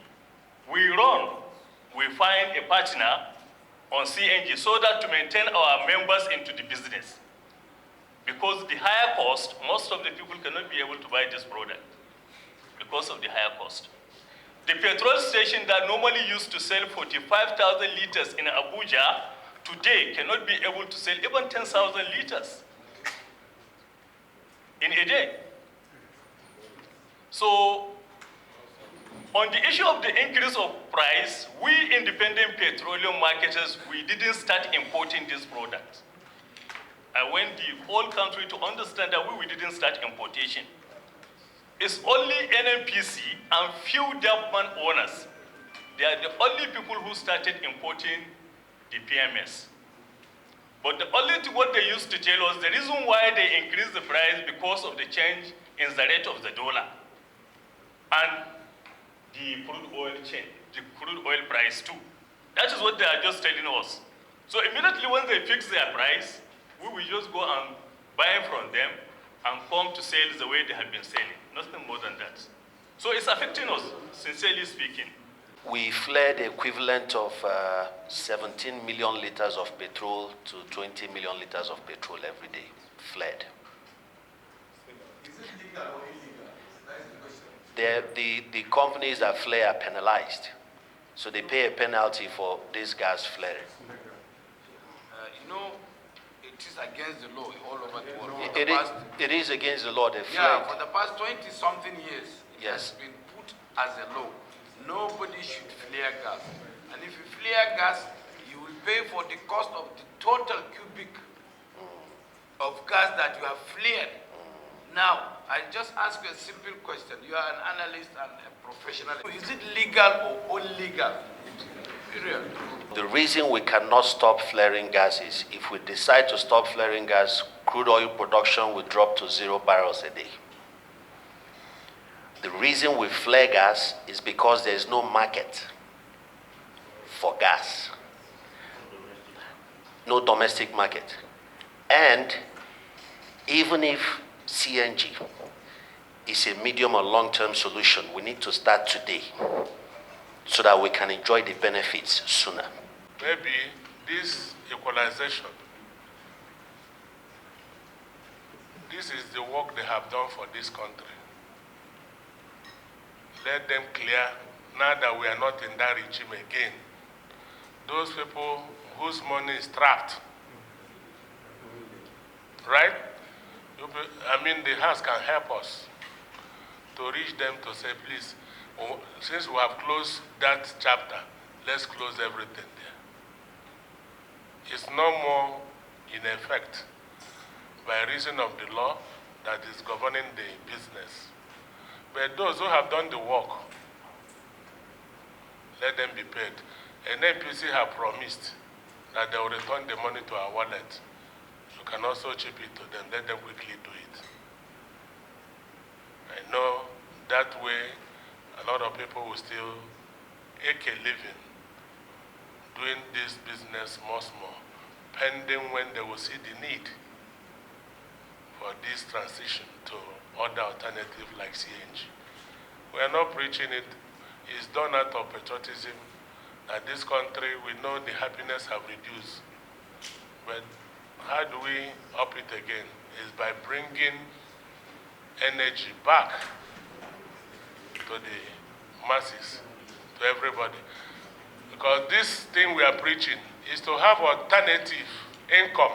we find a partner on CNG so that to maintain our members into the business. Because the higher cost, most of the people cannot be able to buy this product because of the higher cost. The petrol station that normally used to sell 45,000 liters in Abuja today cannot be able to sell even 10,000 liters in a day. So, on the issue of the increase of price, we independent petroleum marketers, we didn't start importing these products. I want the whole country to understand that we didn't start importation. It's only NNPC and few development owners. They are the only people who started importing the PMS. But the only thing what they used to tell us, the reason why they increased the price because of the change in the rate of the dollar and the crude oil change, the crude oil price too. That is what they are just telling us. So immediately when they fix their price, we will just go and buy from them and come to sell the way they have been selling. Nothing more than that. So it's affecting us, sincerely speaking. We fled the equivalent of 17 million liters of petrol to 20 million liters of petrol every day. Fled. Is it legal or illegal? the companies that flare are penalized. So they pay a penalty for this gas flaring. You know, it is against the law all over the world. It is against the law. They yeah, flared. for the past 20-something years, it Yes. has been put as a law. Nobody should flare gas. And if you flare gas, you will pay for the cost of the total cubic of gas that you have flared. Now, I just ask you a simple question. You are an analyst and a professional. Is it legal or illegal? Period. The reason we cannot stop flaring gas is if we decide to stop flaring gas, crude oil production will drop to 0 barrels a day. The reason we flare gas is because there is no market for gas. No domestic market. And even if CNG is a medium or long-term solution, we need to start today so that we can enjoy the benefits sooner. Maybe this equalization, this is the work they have done for this country. Let them clear, now that we are not in that regime again. Those people whose money is trapped, right? I mean, the House can help us to reach them to say, please, since we have closed that chapter, let's close everything there. It's no more in effect by reason of the law that is governing the business. But those who have done the work, let them be paid. And NPC have promised that they will return the money to our wallet. You can also chip it to them, let them quickly do it. I know that way a lot of people will still make a living doing this business much more, pending when they will see the need for this transition to other alternatives like CNG. We are not preaching it. It's done out of patriotism that this country, we know the happiness have reduced. But how do we up it again? Is by bringing energy back to the masses, to everybody. Because this thing we are preaching is to have alternative income.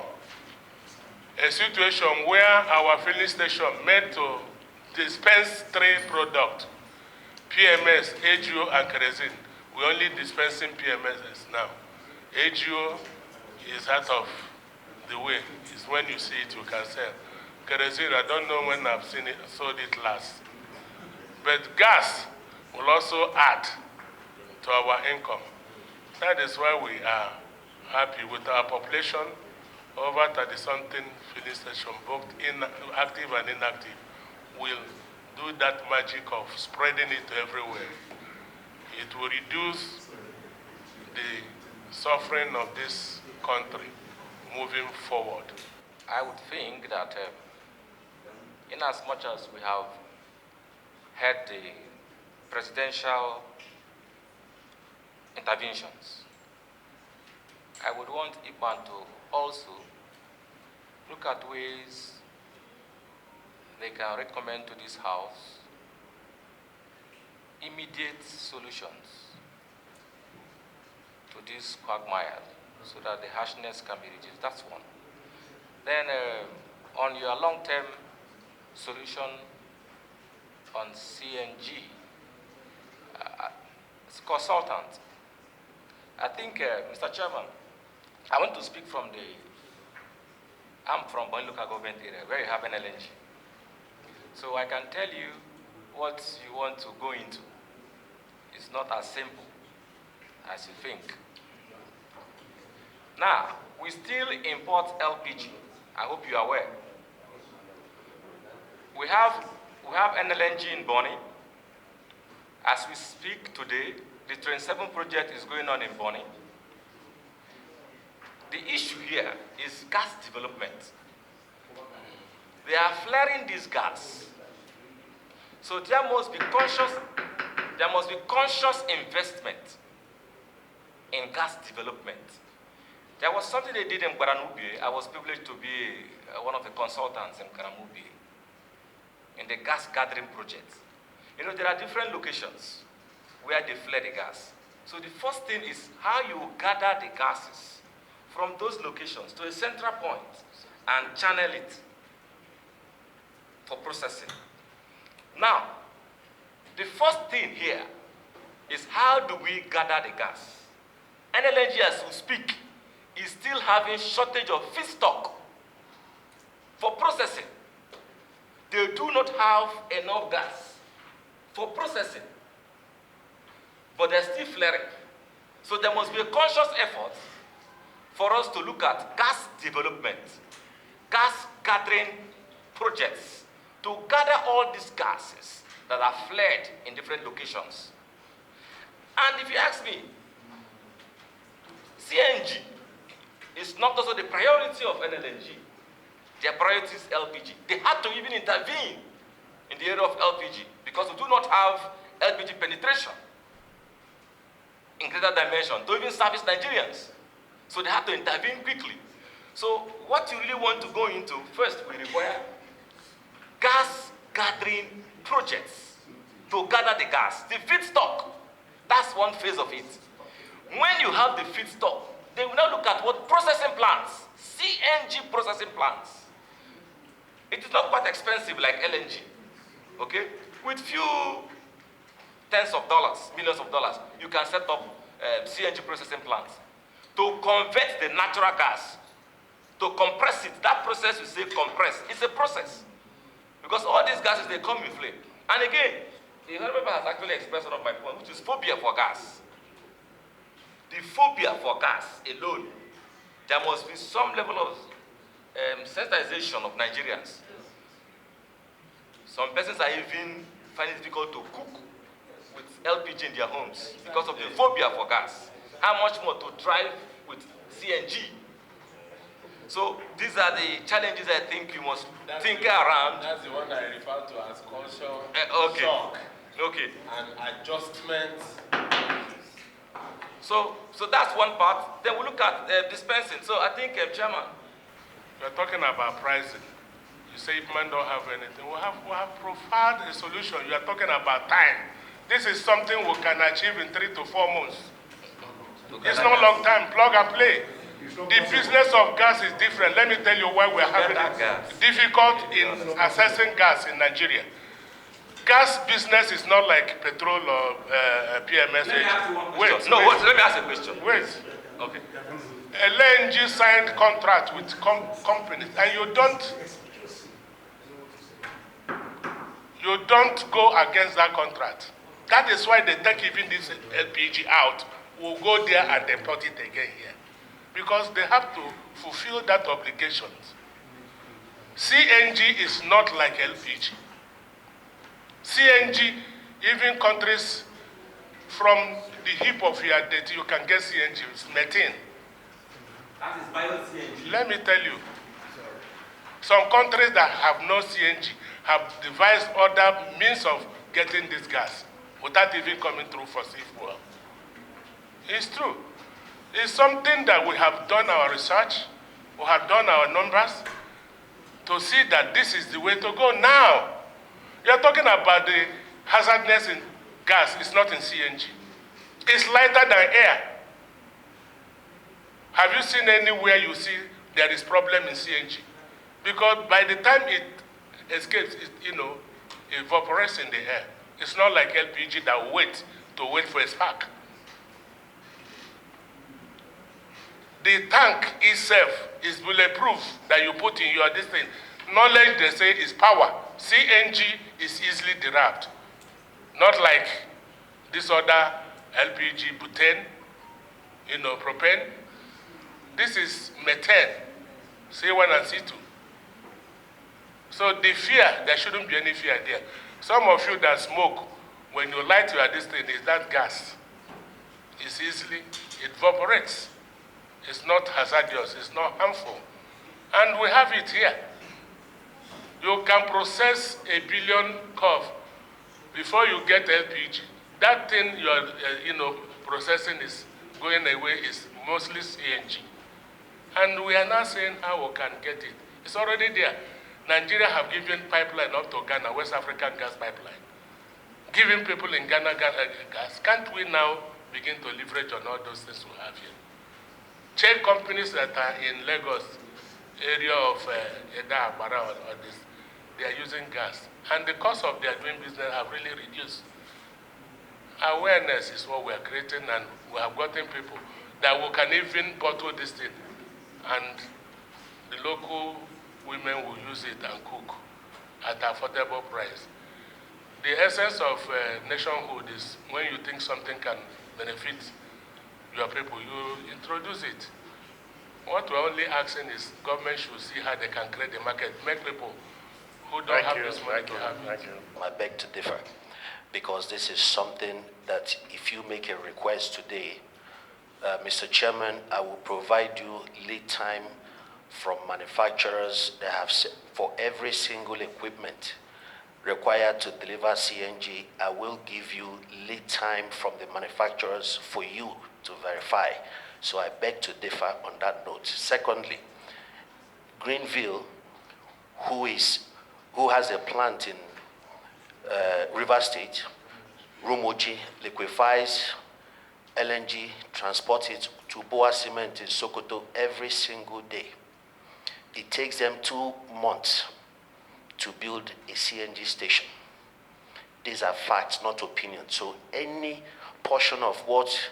A situation where our filling station meant to dispense 3 products, PMS, AGO, and kerosene. We're only dispensing PMS now. AGO is out of the way. It's when you see it, you can sell. Kerosene, I don't know when I've seen it, sold it last. But gas will also add to our income. That is why we are happy with our population. Over 30-something filling station, both active and inactive, will do that magic of spreading it everywhere. It will reduce the suffering of this country moving forward. I would think that in as much as we have had the presidential interventions, I would want IPAN to also look at ways they can recommend to this House immediate solutions to this quagmire so that the harshness can be reduced. That's one. Then on your long-term solution on CNG, as a consultant, I think, Mr. Chairman, I want to speak from I'm from Bonny local government area, where you have an LNG. So I can tell you what you want to go into. It's not as simple as you think. Now, we still import LPG. I hope you are aware. We have an LNG in Bonny. As we speak today, the 27 project is going on in Bonny. The issue here is gas development. They are flaring this gas. So there must be conscious investment in gas development. There was something they did in Guaranubie. I was privileged to be one of the consultants in Guaranubie in the gas gathering project. You know, there are different locations where they flare the gas. So the first thing is how you gather the gases from those locations to a central point and channel it for processing. Now, the first thing here is how do we gather the gas? NLNG, as we speak, is still having shortage of feedstock for processing. They do not have enough gas for processing, but they're still flaring. So there must be a conscious effort for us to look at gas development, gas gathering projects, to gather all these gases that are flared in different locations. And if you ask me, CNG is not also the priority of NLNG. Their priority is LPG. They had to even intervene in the area of LPG because we do not have LPG penetration in greater dimension to even service Nigerians. So they had to intervene quickly. So what you really want to go into, first we require gas gathering projects to gather the gas, the feedstock. That's one phase of it. When you have the feedstock, they will now look at what processing plants, CNG processing plants. It is not quite expensive like LNG, okay? With few tens of dollars, millions of dollars, you can set up CNG processing plants to convert the natural gas, to compress it. That process we say compress. It's a process. Because all these gases, they come in flame. And again, the honorable has actually expressed one of my points, which is phobia for gas. The phobia for gas alone, there must be some level of sensitization of Nigerians. Some persons are even finding it difficult to cook with LPG in their homes because of the phobia for gas. How much more to drive with CNG? So these are the challenges I think you must think around. That's the one I refer to as culture okay. shock Okay. and adjustment. So that's one part. Then we look at dispensing. So I think, Chairman. You're talking about pricing. You say if man don't have anything, we have provided a solution. You are talking about time. This is something we can achieve in 3 to 4 months. It's no long time, plug and play. The business of gas is different. Let me tell you why we're having it difficult in accessing gas in Nigeria. Gas business is not like petrol or PMS. Let me ask a question. Wait. Okay. LNG signed contract with companies, and you don't go against that contract. That is why they take even this LPG out. We'll go there and import it again here, because they have to fulfill that obligation. CNG is not like LPG. CNG, even countries from the hip of your date, you can get CNG, it's methane. That is bio-CNG. Let me tell you, some countries that have no CNG have devised other means of getting this gas without even coming through fossil fuel. It's true. It's something that we have done our research, we have done our numbers to see that this is the way to go now. You're talking about the hazardness in gas. It's not in CNG. It's lighter than air. Have you seen anywhere you see there is problem in CNG? Because by the time it escapes, it evaporates in the air. It's not like LPG that wait for a spark. The tank itself is bulletproof that you put in your this thing. Knowledge, they say, is power. CNG is easily derived. Not like this other LPG, butane, propane. This is methane, C1 and C2. So the fear, there shouldn't be any fear there. Some of you that smoke, when you light your this thing, is that gas. It evaporates. It's not hazardous, it's not harmful. And we have it here. You can process 1 billion curve before you get LPG. That thing you're processing is going away is mostly CNG. And we are now saying how we can get it. It's already there. Nigeria have given pipeline up to Ghana, West African gas pipeline. giving people in Ghana gas. Can't we now begin to leverage on all those things we have here? Check companies that are in Lagos area of Eda, Abara, or this, they are using gas. And the cost of their doing business have really reduced. Awareness is what we are creating, and we have gotten people that we can even bottle this thing, and the local women will use it and cook at affordable price. The essence of nationhood is when you think something can benefit your people, you introduce it. What we're only asking is government should see how they can create the market, make people who don't have this money to have it. I beg to differ, because this is something that if you make a request today, Mr. Chairman, I will provide you lead time from manufacturers that have, for every single equipment required to deliver CNG, I will give you lead time from the manufacturers for you to verify. So I beg to differ on that note. Secondly, Greenville, who has a plant in River State, Rumoji, liquefies LNG, transports it to Boa Cement in Sokoto every single day. It takes them 2 months to build a CNG station. These are facts, not opinions. So any portion of what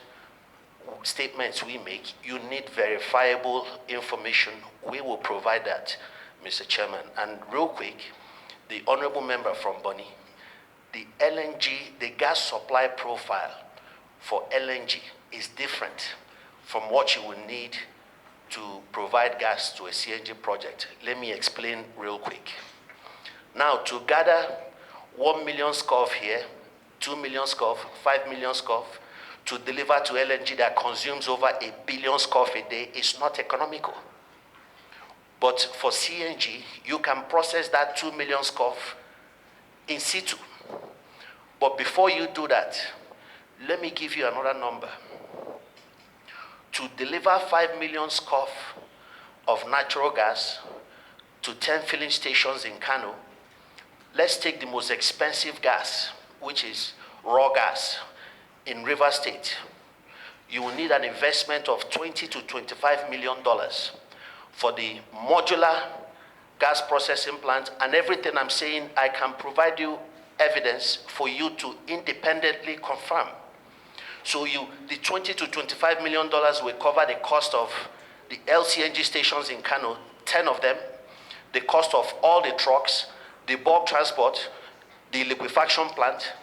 statements we make, you need verifiable information. We will provide that, Mr. Chairman. And real quick, the honorable member from Bonny, the LNG, the gas supply profile for LNG is different from what you will need to provide gas to a CNG project. Let me explain real quick. Now, to gather 1 million scoff here, 2 million scoff, 5 million scoff, to deliver to LNG that consumes over 1 billion scoff a day is not economical. But for CNG, you can process that 2 million scoff in situ. But before you do that, let me give you another number. To deliver 5 million scoff of natural gas to 10 filling stations in Kano, let's take the most expensive gas, which is raw gas in River State. You will need an investment of $20 to $25 million for the modular gas processing plant. And everything I'm saying, I can provide you evidence for you to independently confirm. So the $20 to $25 million will cover the cost of the LCNG stations in Kano, 10 of them, the cost of all the trucks, the bulk transport, the liquefaction plant.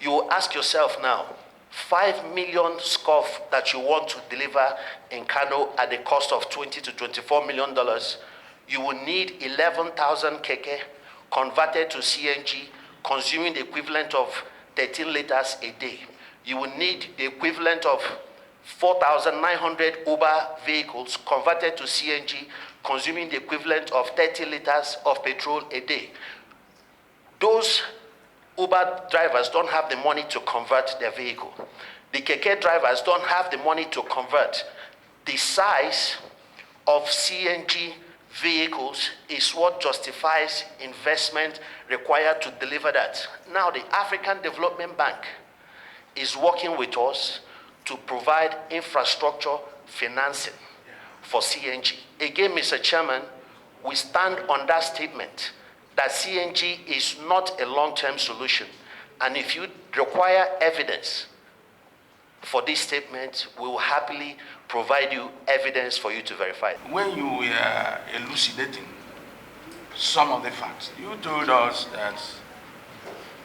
You will ask yourself now, 5 million scoff that you want to deliver in Kano at the cost of $20 to $24 million, you will need 11,000 keke converted to CNG, consuming the equivalent of 13 liters a day. You will need the equivalent of 4,900 Uber vehicles converted to CNG, consuming the equivalent of 30 liters of petrol a day. Those Uber drivers don't have the money to convert their vehicle. The keke drivers don't have the money to convert. The size of CNG vehicles is what justifies investment required to deliver that. Now, the African Development Bank is working with us to provide infrastructure financing for CNG. Again, Mr. Chairman, we stand on that statement that CNG is not a long-term solution. And if you require evidence for this statement, we will happily provide you evidence for you to verify. When you were elucidating some of the facts, you told us that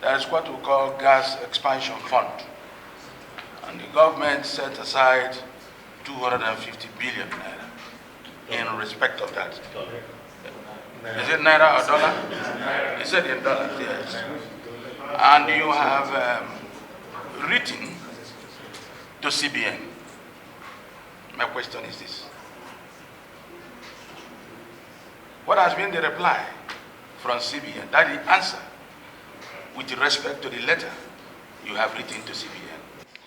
there is what we call gas expansion fund. And the government set aside 250 billion naira in respect of that. Is it naira or dollar? Is it in dollars? Yes. And you have written to CBN. My question is this. What has been the reply from CBN? That is the answer with respect to the letter you have written to CBN.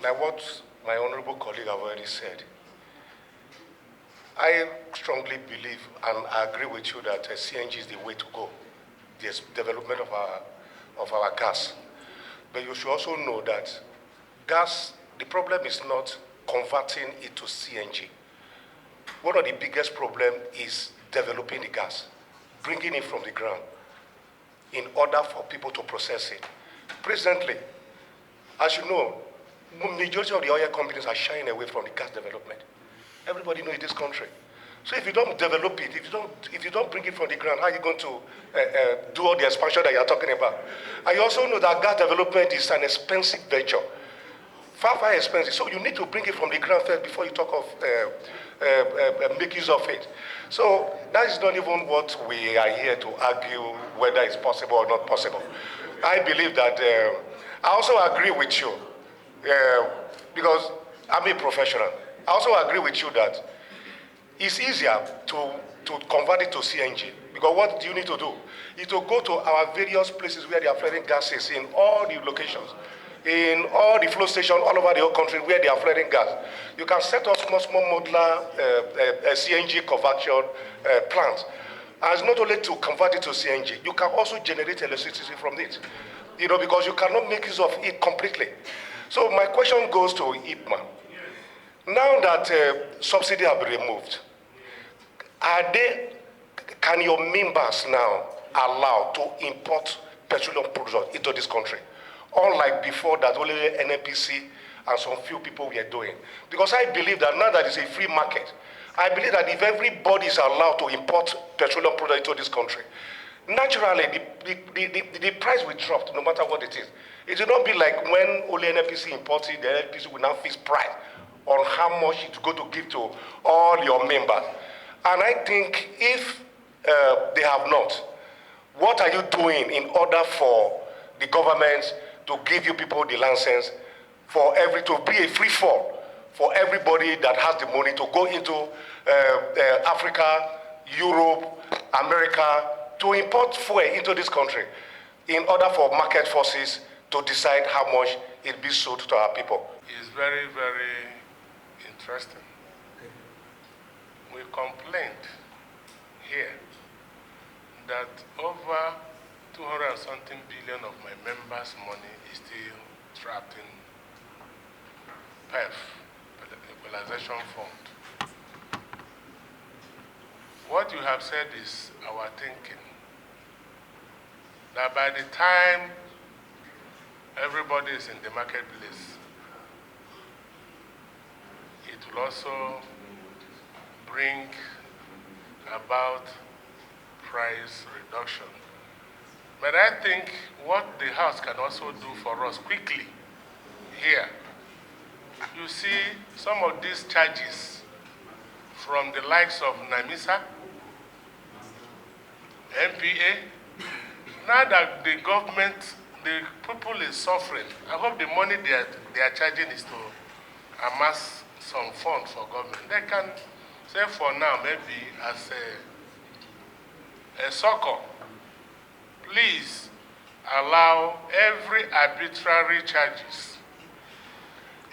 Like what my honorable colleague have already said, I strongly believe and I agree with you that CNG is the way to go, the development of our gas. But you should also know that gas, the problem is not converting it to CNG. One of the biggest problems is developing the gas, bringing it from the ground in order for people to process it. Presently, as you know, majority of the oil companies are shying away from the gas development. Everybody knows in this country. So if you don't develop it, if you don't bring it from the ground, how are you going to do all the expansion that you're talking about? And you also know that gas development is an expensive venture, far, far expensive. So you need to bring it from the ground first before you talk of make use of it. So that is not even what we are here to argue whether it's possible or not possible. I believe that, I also agree with you, because I'm a professional. I also agree with you that it's easier to convert it to CNG, because what do you need to do? You need to go to our various places where they are flaring gases in all the locations, in all the flow stations all over the whole country where they are flaring gas. You can set up small modular CNG conversion plants. And it's not only to convert it to CNG, you can also generate electricity from it, because you cannot make use of it completely. So my question goes to IPMA. Now that subsidy have been removed, can your members now allow to import petroleum products into this country? Unlike before that only NNPC and some few people were doing. Because I believe that now that it's a free market, I believe that if everybody is allowed to import petroleum products into this country, naturally the price will drop no matter what it is. It will not be like when only NNPC imports it, the NNPC will now fix price on how much it's going to give to all your members. And I think if they have not, what are you doing in order for the government to give you people the license to be a free fall for everybody that has the money to go into Africa, Europe, America, to import fuel into this country in order for market forces to decide how much it be sold to our people? It's very, very interesting. We complained here that over 200 and something billion of my members' money is still trapped in PEF, Equalization Fund. What you have said is our thinking, that by the time everybody is in the marketplace, it will also bring about price reduction. But I think what the House can also do for us quickly here, you see some of these charges from the likes of NAMISA, NPA, now that the government, the people is suffering, I hope the money they are charging is to amass some funds for government. They can say for now, maybe as a succor, please allow every arbitrary charges.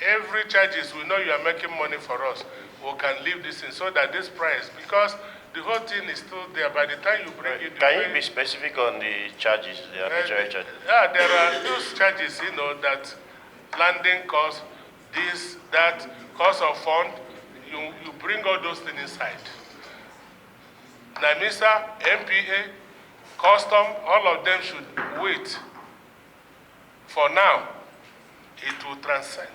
Every charges, we know you are making money for us, we can leave this in so that this price, because the whole thing is still there. By the time you bring it, can you be specific on the charges, the arbitrary charges? Yeah, there are those charges, that landing cost, this, that, cost of fund, you bring all those things inside. NAMISA, MPA, custom, all of them should wait. For now, it will transcend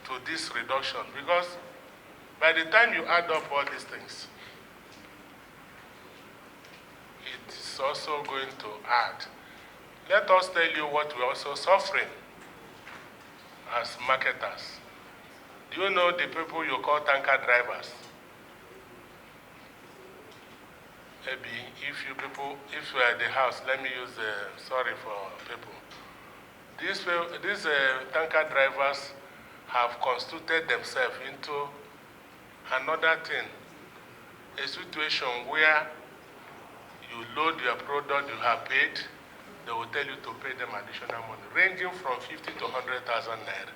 to this reduction, because by the time you add up all these things, it's also going to add. Let us tell you what we're also suffering as marketers. Do you know the people you call tanker drivers? Maybe if you are at the house, let me use sorry for people. These tanker drivers have constituted themselves into another thing, a situation where you load your product, you have paid, they will tell you to pay them additional money, ranging from 50 to 100,000 naira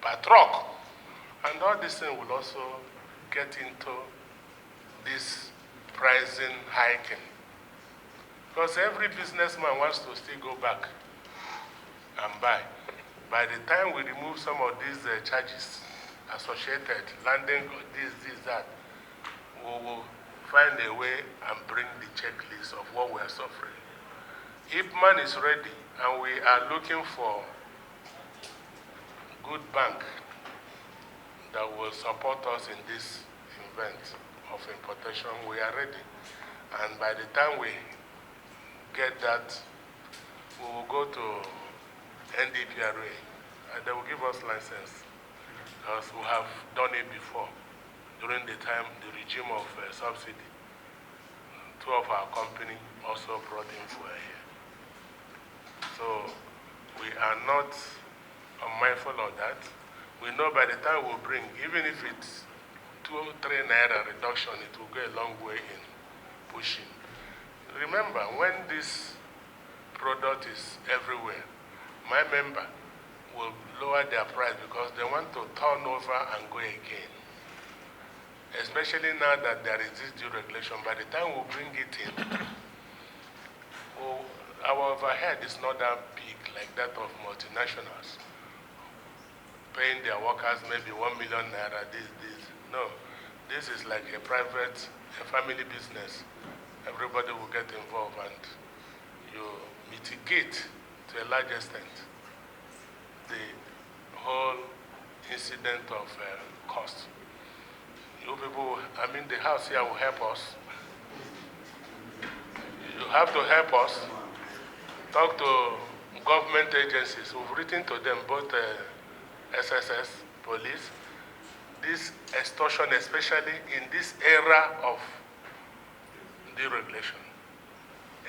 per truck. And all this thing will also get into this pricing hiking. Because every businessman wants to still go back buy. By the time we remove some of these charges associated, landing, this, that, we will find a way and bring the checklist of what we are suffering. IPMAN is ready, and we are looking for good bank that will support us in this event of importation. We are ready. And by the time we get that, we will go to NDPRA, and they will give us license, because we have done it before, during the time, the regime of subsidy. Two of our company also brought in fuel here. So we are not unmindful of that. We know by the time we bring, even if it's 2 or 3 naira reduction, it will go a long way in pushing. Remember, when this product is everywhere, my member will lower their price because they want to turn over and go again. Especially now that there is this due regulation, by the time we bring it in, our overhead is not that big like that of multinationals, paying their workers maybe 1 million naira, this. No, this is like a private, a family business. Everybody will get involved, and you mitigate to a large extent the whole incident of cost. You people, I mean, the house here will help us. You have to help us. Talk to government agencies. We've written to them, both SSS, police. This extortion, especially in this era of deregulation.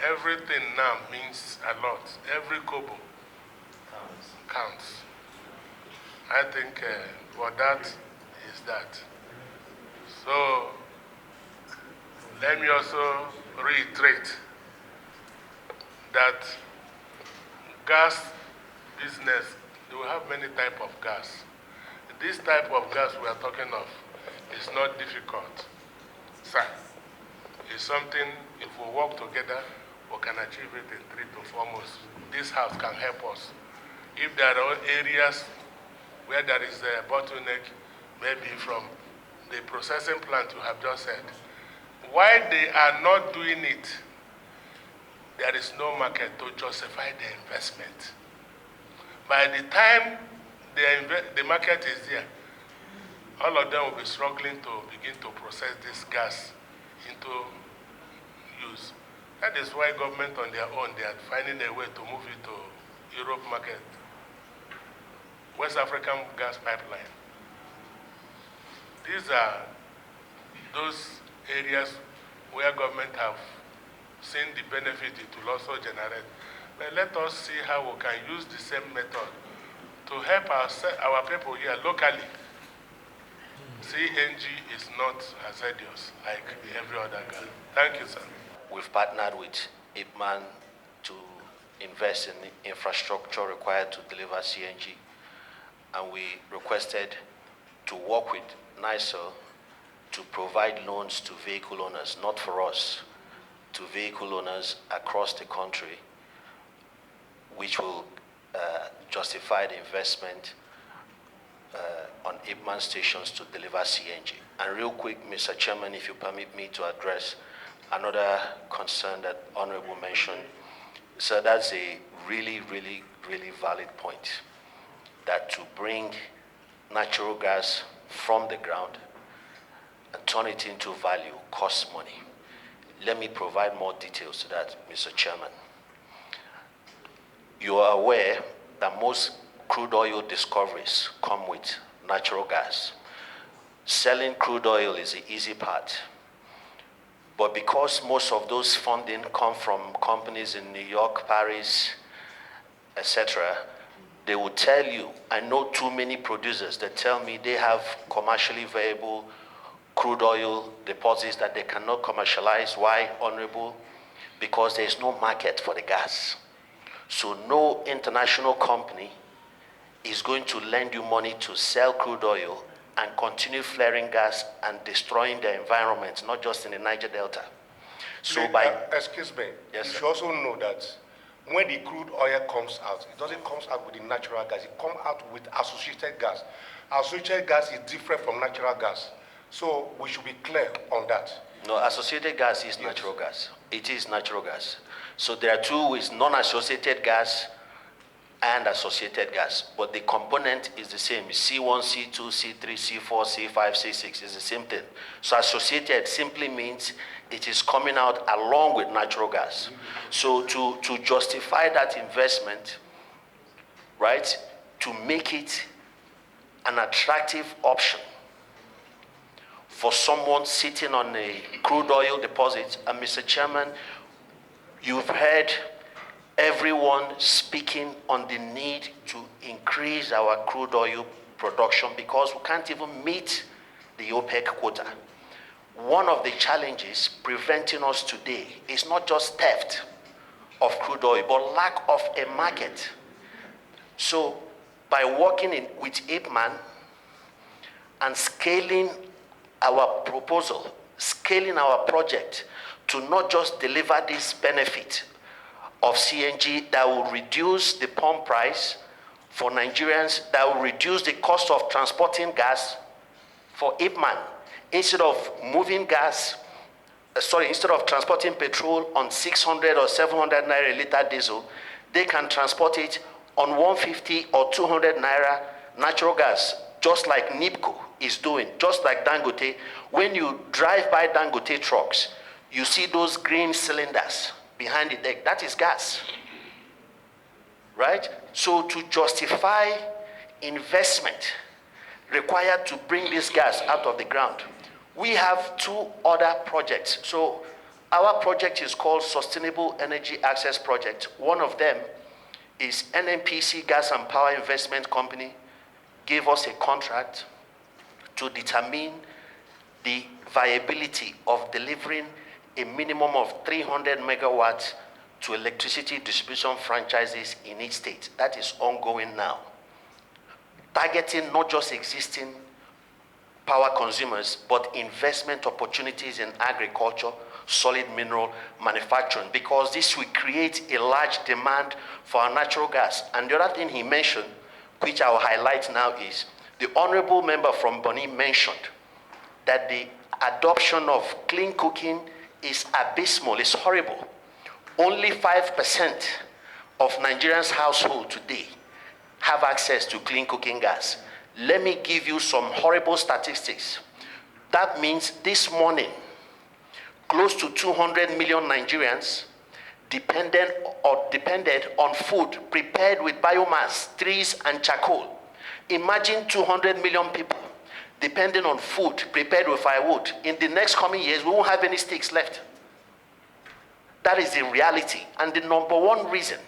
Everything now means a lot. Every kobo counts. I think for that is that. So let me also reiterate that gas business, they will have many types of gas. This type of gas we are talking of is not difficult. Sir, it's something, if we work together, we can achieve it in 3 to 4 months. This house can help us. If there are areas where there is a bottleneck, maybe from the processing plant you have just said, why they are not doing it, there is no market to justify the investment. By the time the market is there, all of them will be struggling to begin to process this gas into use. That is why government on their own, they are finding a way to move it to Europe market, West African gas pipeline. These are those areas where government have seen the benefit it will also generate. But let us see how we can use the same method to help our people here locally. CNG is not hazardous like every other gas. Thank you, sir. We've partnered with IPMAN to invest in the infrastructure required to deliver CNG, and we requested to work with NISO to provide loans to vehicle owners, not for us, to vehicle owners across the country, which will justify the investment on IPMAN stations to deliver CNG. And real quick, Mr. Chairman, if you permit me to address another concern that Honorable mentioned. So that's a really, really, really valid point, that to bring natural gas from the ground and turn it into value costs money. Let me provide more details to that, Mr. Chairman. You are aware that most crude oil discoveries come with natural gas. Selling crude oil is the easy part. But because most of those funding come from companies in New York, Paris, etc., they will tell you, I know too many producers that tell me they have commercially viable crude oil deposits that they cannot commercialize. Why, Honorable? Because there is no market for the gas. So no international company is going to lend you money to sell crude oil and continue flaring gas and destroying the environment, not just in the Niger Delta. So Please, by... excuse me, yes, you sir. should also know that when the crude oil comes out, it doesn't come out with the natural gas, it comes out with associated gas. Associated gas is different from natural gas. So we should be clear on that. No, associated gas is natural gas. It is natural gas. So there are two ways, non-associated gas and associated gas, but the component is the same. C1, C2, C3, C4, C5, C6 is the same thing. So associated simply means it is coming out along with natural gas. So to justify that investment, right, to make it an attractive option for someone sitting on a crude oil deposit, and Mr. Chairman, you've heard everyone speaking on the need to increase our crude oil production because we can't even meet the OPEC quota. One of the challenges preventing us today is not just theft of crude oil, but lack of a market. So by working with APMAN and scaling our proposal, scaling our project to not just deliver this benefit of CNG that will reduce the pump price for Nigerians, that will reduce the cost of transporting gas for Ipman. Instead of moving gas, instead of transporting petrol on 600 or 700 naira a liter diesel, they can transport it on 150 or 200 naira natural gas, just like NIPCO is doing, just like Dangote. When you drive by Dangote trucks, you see those green cylinders behind the deck. That is gas, right? So to justify investment required to bring this gas out of the ground, we have two other projects. So our project is called Sustainable Energy Access Project. One of them is NNPC Gas and Power Investment Company gave us a contract to determine the viability of delivering a minimum of 300 megawatts to electricity distribution franchises in each state. That is ongoing now. Targeting not just existing power consumers, but investment opportunities in agriculture, solid mineral manufacturing, because this will create a large demand for our natural gas. And the other thing he mentioned, which I will highlight now, is the honorable member from Boni mentioned that the adoption of clean cooking is abysmal, it's horrible. Only 5% of Nigerians' households today have access to clean cooking gas. Let me give you some horrible statistics. That means this close to 200 million Nigerians depended on food prepared with biomass, trees, and charcoal. Imagine 200 million people depending on food prepared with firewood. In the next coming years, we won't have any sticks left. That is the reality. And the number one reason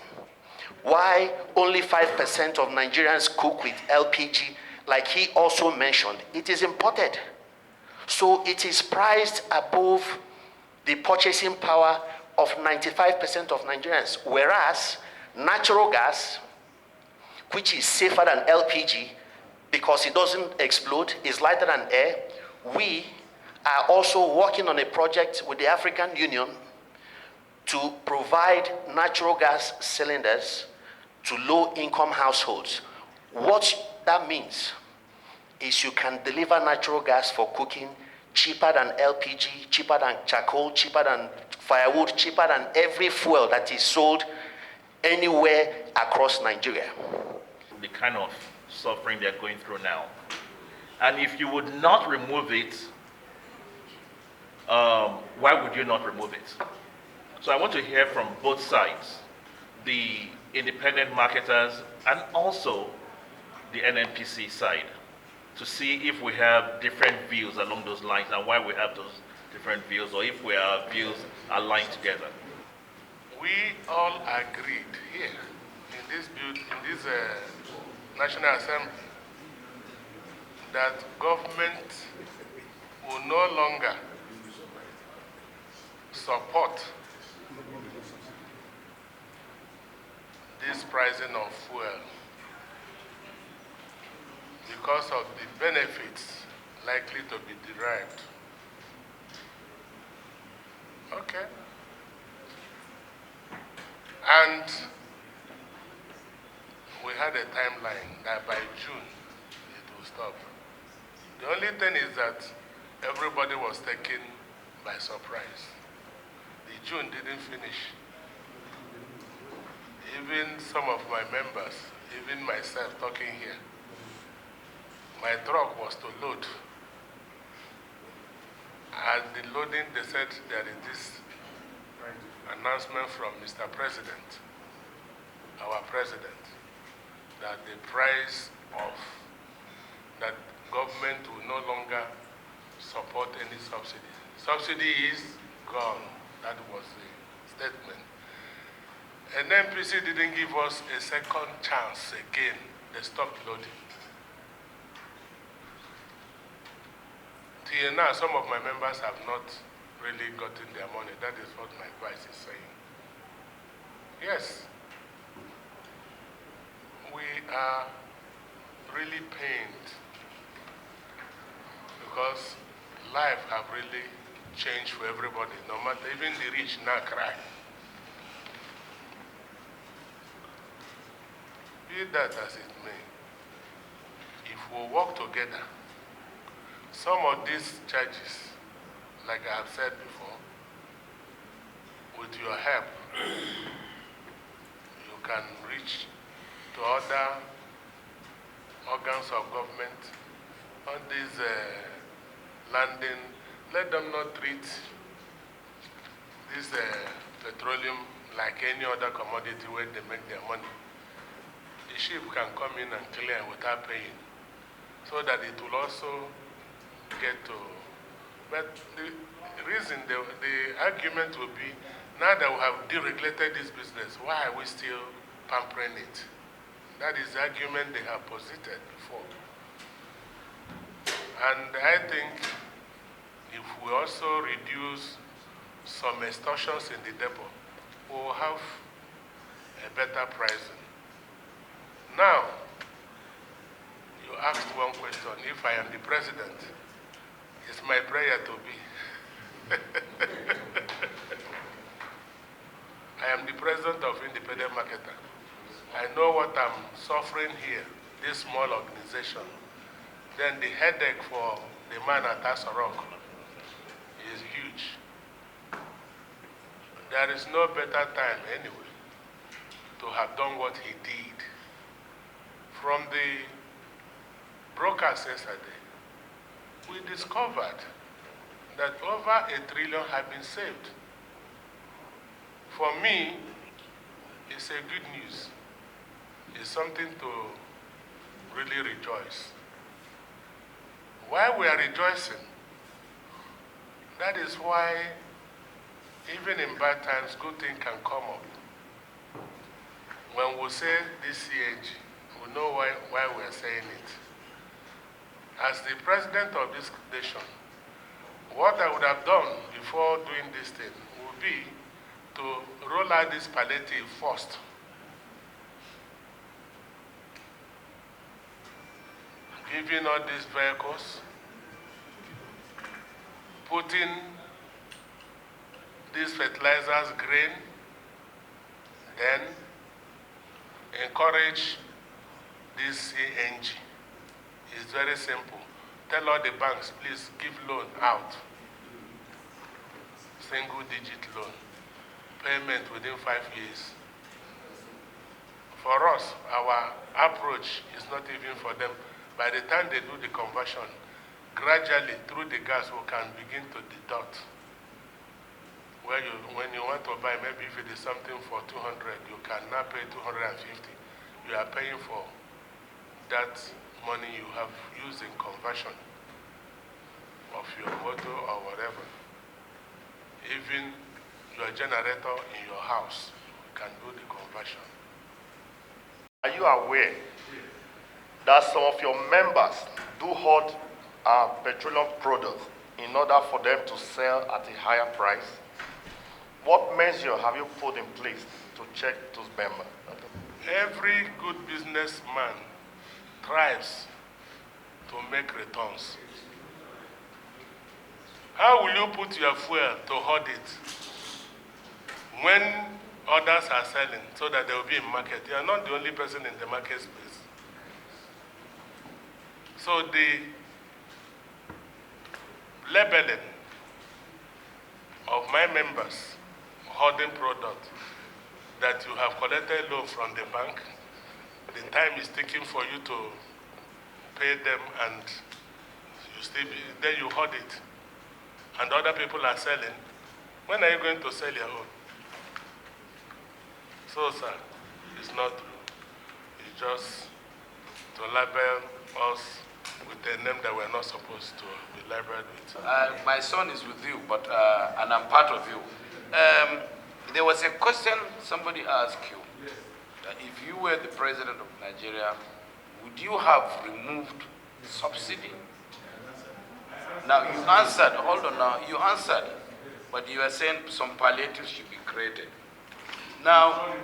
why only 5% of Nigerians cook with LPG, like he also mentioned, it is imported. So it is priced above the purchasing power of 95% of Nigerians. Whereas natural gas, which is safer than LPG because it doesn't explode, is lighter than air. We are also working on a project with the African Union to provide natural gas cylinders to low-income households. What that means is you can deliver natural gas for cooking cheaper than LPG, cheaper than charcoal, cheaper than firewood, cheaper than every fuel that is sold anywhere across Nigeria. The kind of suffering they're going through now. And if you would not remove it, why would you not remove it? So I want to hear from both sides, the independent marketers and also the NNPC side, to see if we have different views along those lines and why we have those different views, or if our views aligned together. We all agreed here in this National Assembly that government will no longer support this pricing of fuel because of the benefits likely to be derived. Okay. And we had a timeline that by June it will stop. The only thing is that everybody was taken by surprise. The June didn't finish. Even some of my members, even myself talking here, my truck was to load. At the loading, they said there is this announcement from Mr. President, our president, that the price of that government will no longer support any subsidy. Subsidy is gone. That was the statement. And NPC didn't give us a second chance again. They stopped loading. Till now, some of my members have not really gotten their money. That is what my vice is saying. Yes, we are really pained because life have really changed for everybody. No matter, even the rich now cry. Be that as it may, if we work together, some of these charges, like I have said before, with your help, you can reach to other organs of government on this landing. Let them not treat this petroleum like any other commodity where they make their money. The ship can come in and clear without paying, so that it will also get to. But the reason, the argument will be, now that we have deregulated this business, why are we still pampering it? That is the argument they have posited before. And I think if we also reduce some extortions in the depot, we will have a better pricing. Now, you asked one question, if I am the president, it's my prayer to be. I am the president of Independent Marketer. I know what I'm suffering here, this small organization. Then the headache for the man at Asarok is huge. There is no better time anyway to have done what he did. From the broadcast yesterday, we discovered that over $1 trillion have been saved. For me, it's a good news. It's something to really rejoice. While we are rejoicing, that is why even in bad times, good things can come up. When we say this CAG, we know why we are saying it. As the president of this nation, what I would have done before doing this thing would be to roll out this palliative first. Giving all these vehicles, putting these fertilizers, grain, then encourage this CNG. It's very simple. Tell all the banks, please give loan out. Single-digit loan. Payment within 5 years. For us, our approach is not even for them. By the time they do the conversion, gradually through the gas, we can begin to deduct. When you want to buy, maybe if it is something for 200, you can now pay 250. You are paying for that money you have used in conversion of your motor or whatever. Even your generator in your house can do the conversion. Are you aware that some of your members do hold petroleum products in order for them to sell at a higher price? What measure have you put in place to check those members? Every good businessman tries to make returns. How will you put your fuel to hold it when Others are selling so that they will be in market. You are not the only person in the market space. So the labeling of my members holding product that you have collected loan from the bank, the time is taking for you to pay them, and you still then you hold it, and other people are selling. When are you going to sell your own? So, sir, it's not true. It's just to label us with a name that we're not supposed to be labeled with. My son is with you, but and I'm part of you. There was a question somebody asked you, that if you were the president of Nigeria, would you have removed subsidy? Now you answered, hold on now, you answered, but you are saying some palliatives should be created. Now,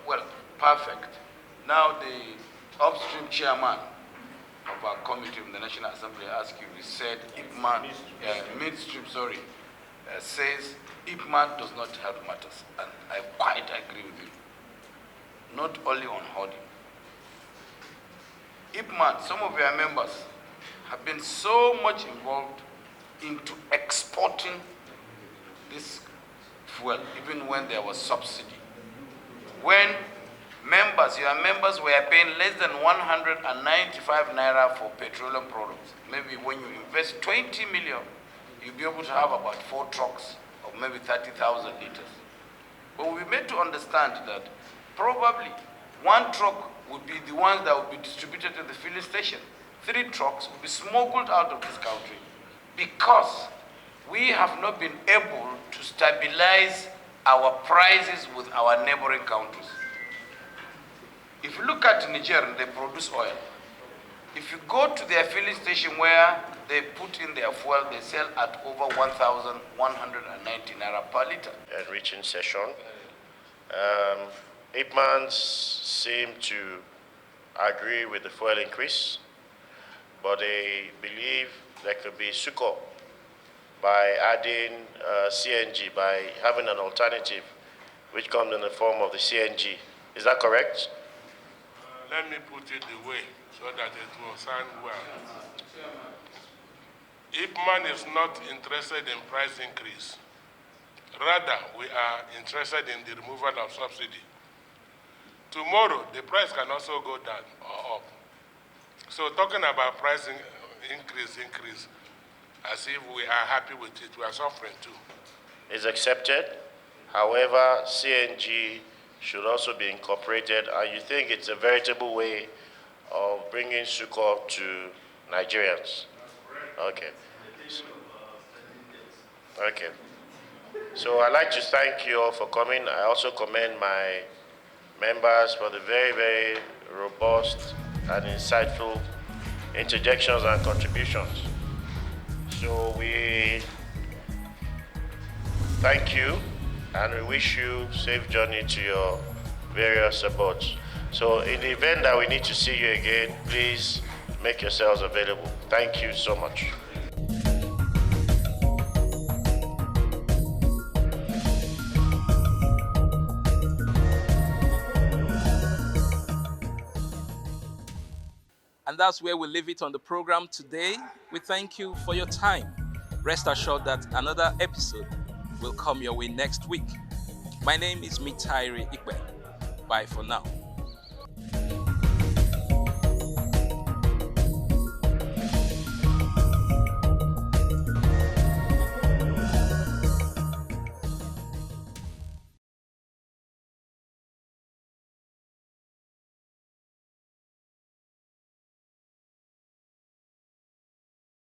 well, perfect. Now the upstream chairman of our committee in the National Assembly asked you, he said, midstream, says, IPMAN does not help matters, and I quite agree with you. Not only on hoarding. IPMAN, some of your members have been so much involved into exporting this fuel, even when there was subsidy. When your members were paying less than 195 naira for petroleum products, maybe when you invest 20 million, you'll be able to have about 4 trucks of maybe 30,000 liters. But we made to understand that probably 1 truck would be the ones that would be distributed at the filling station. 3 trucks would be smuggled out of this country because we have not been able to stabilize our prices with our neighboring countries. If you look at Nigeria, they produce oil. If you go to their filling station where they put in their fuel, they sell at over 1,190 naira per liter. Enriching session. IPMANs seem to agree with the fuel increase, but they believe there could be succor by adding CNG, by having an alternative which comes in the form of the CNG. Is that correct? Let me put it the way so that it will sound well. IPMAN is not interested in price increase. Rather, we are interested in the removal of subsidy. Tomorrow, the price can also go down or up. So talking about price increase, as if we are happy with it, we are suffering too. Is accepted. However, CNG should also be incorporated, and you think it's a veritable way of bringing succor to Nigerians? Okay. Okay. So I'd like to thank you all for coming. I also commend my members for the very, very robust and insightful interjections and contributions. So we thank you, and we wish you safe journey to your various abodes. So in the event that we need to see you again, please make yourselves available. Thank you so much. And that's where we leave it on the program today. We thank you for your time. Rest assured that another episode will come your way next week. My name is Mitaire Ikwe. Bye for now.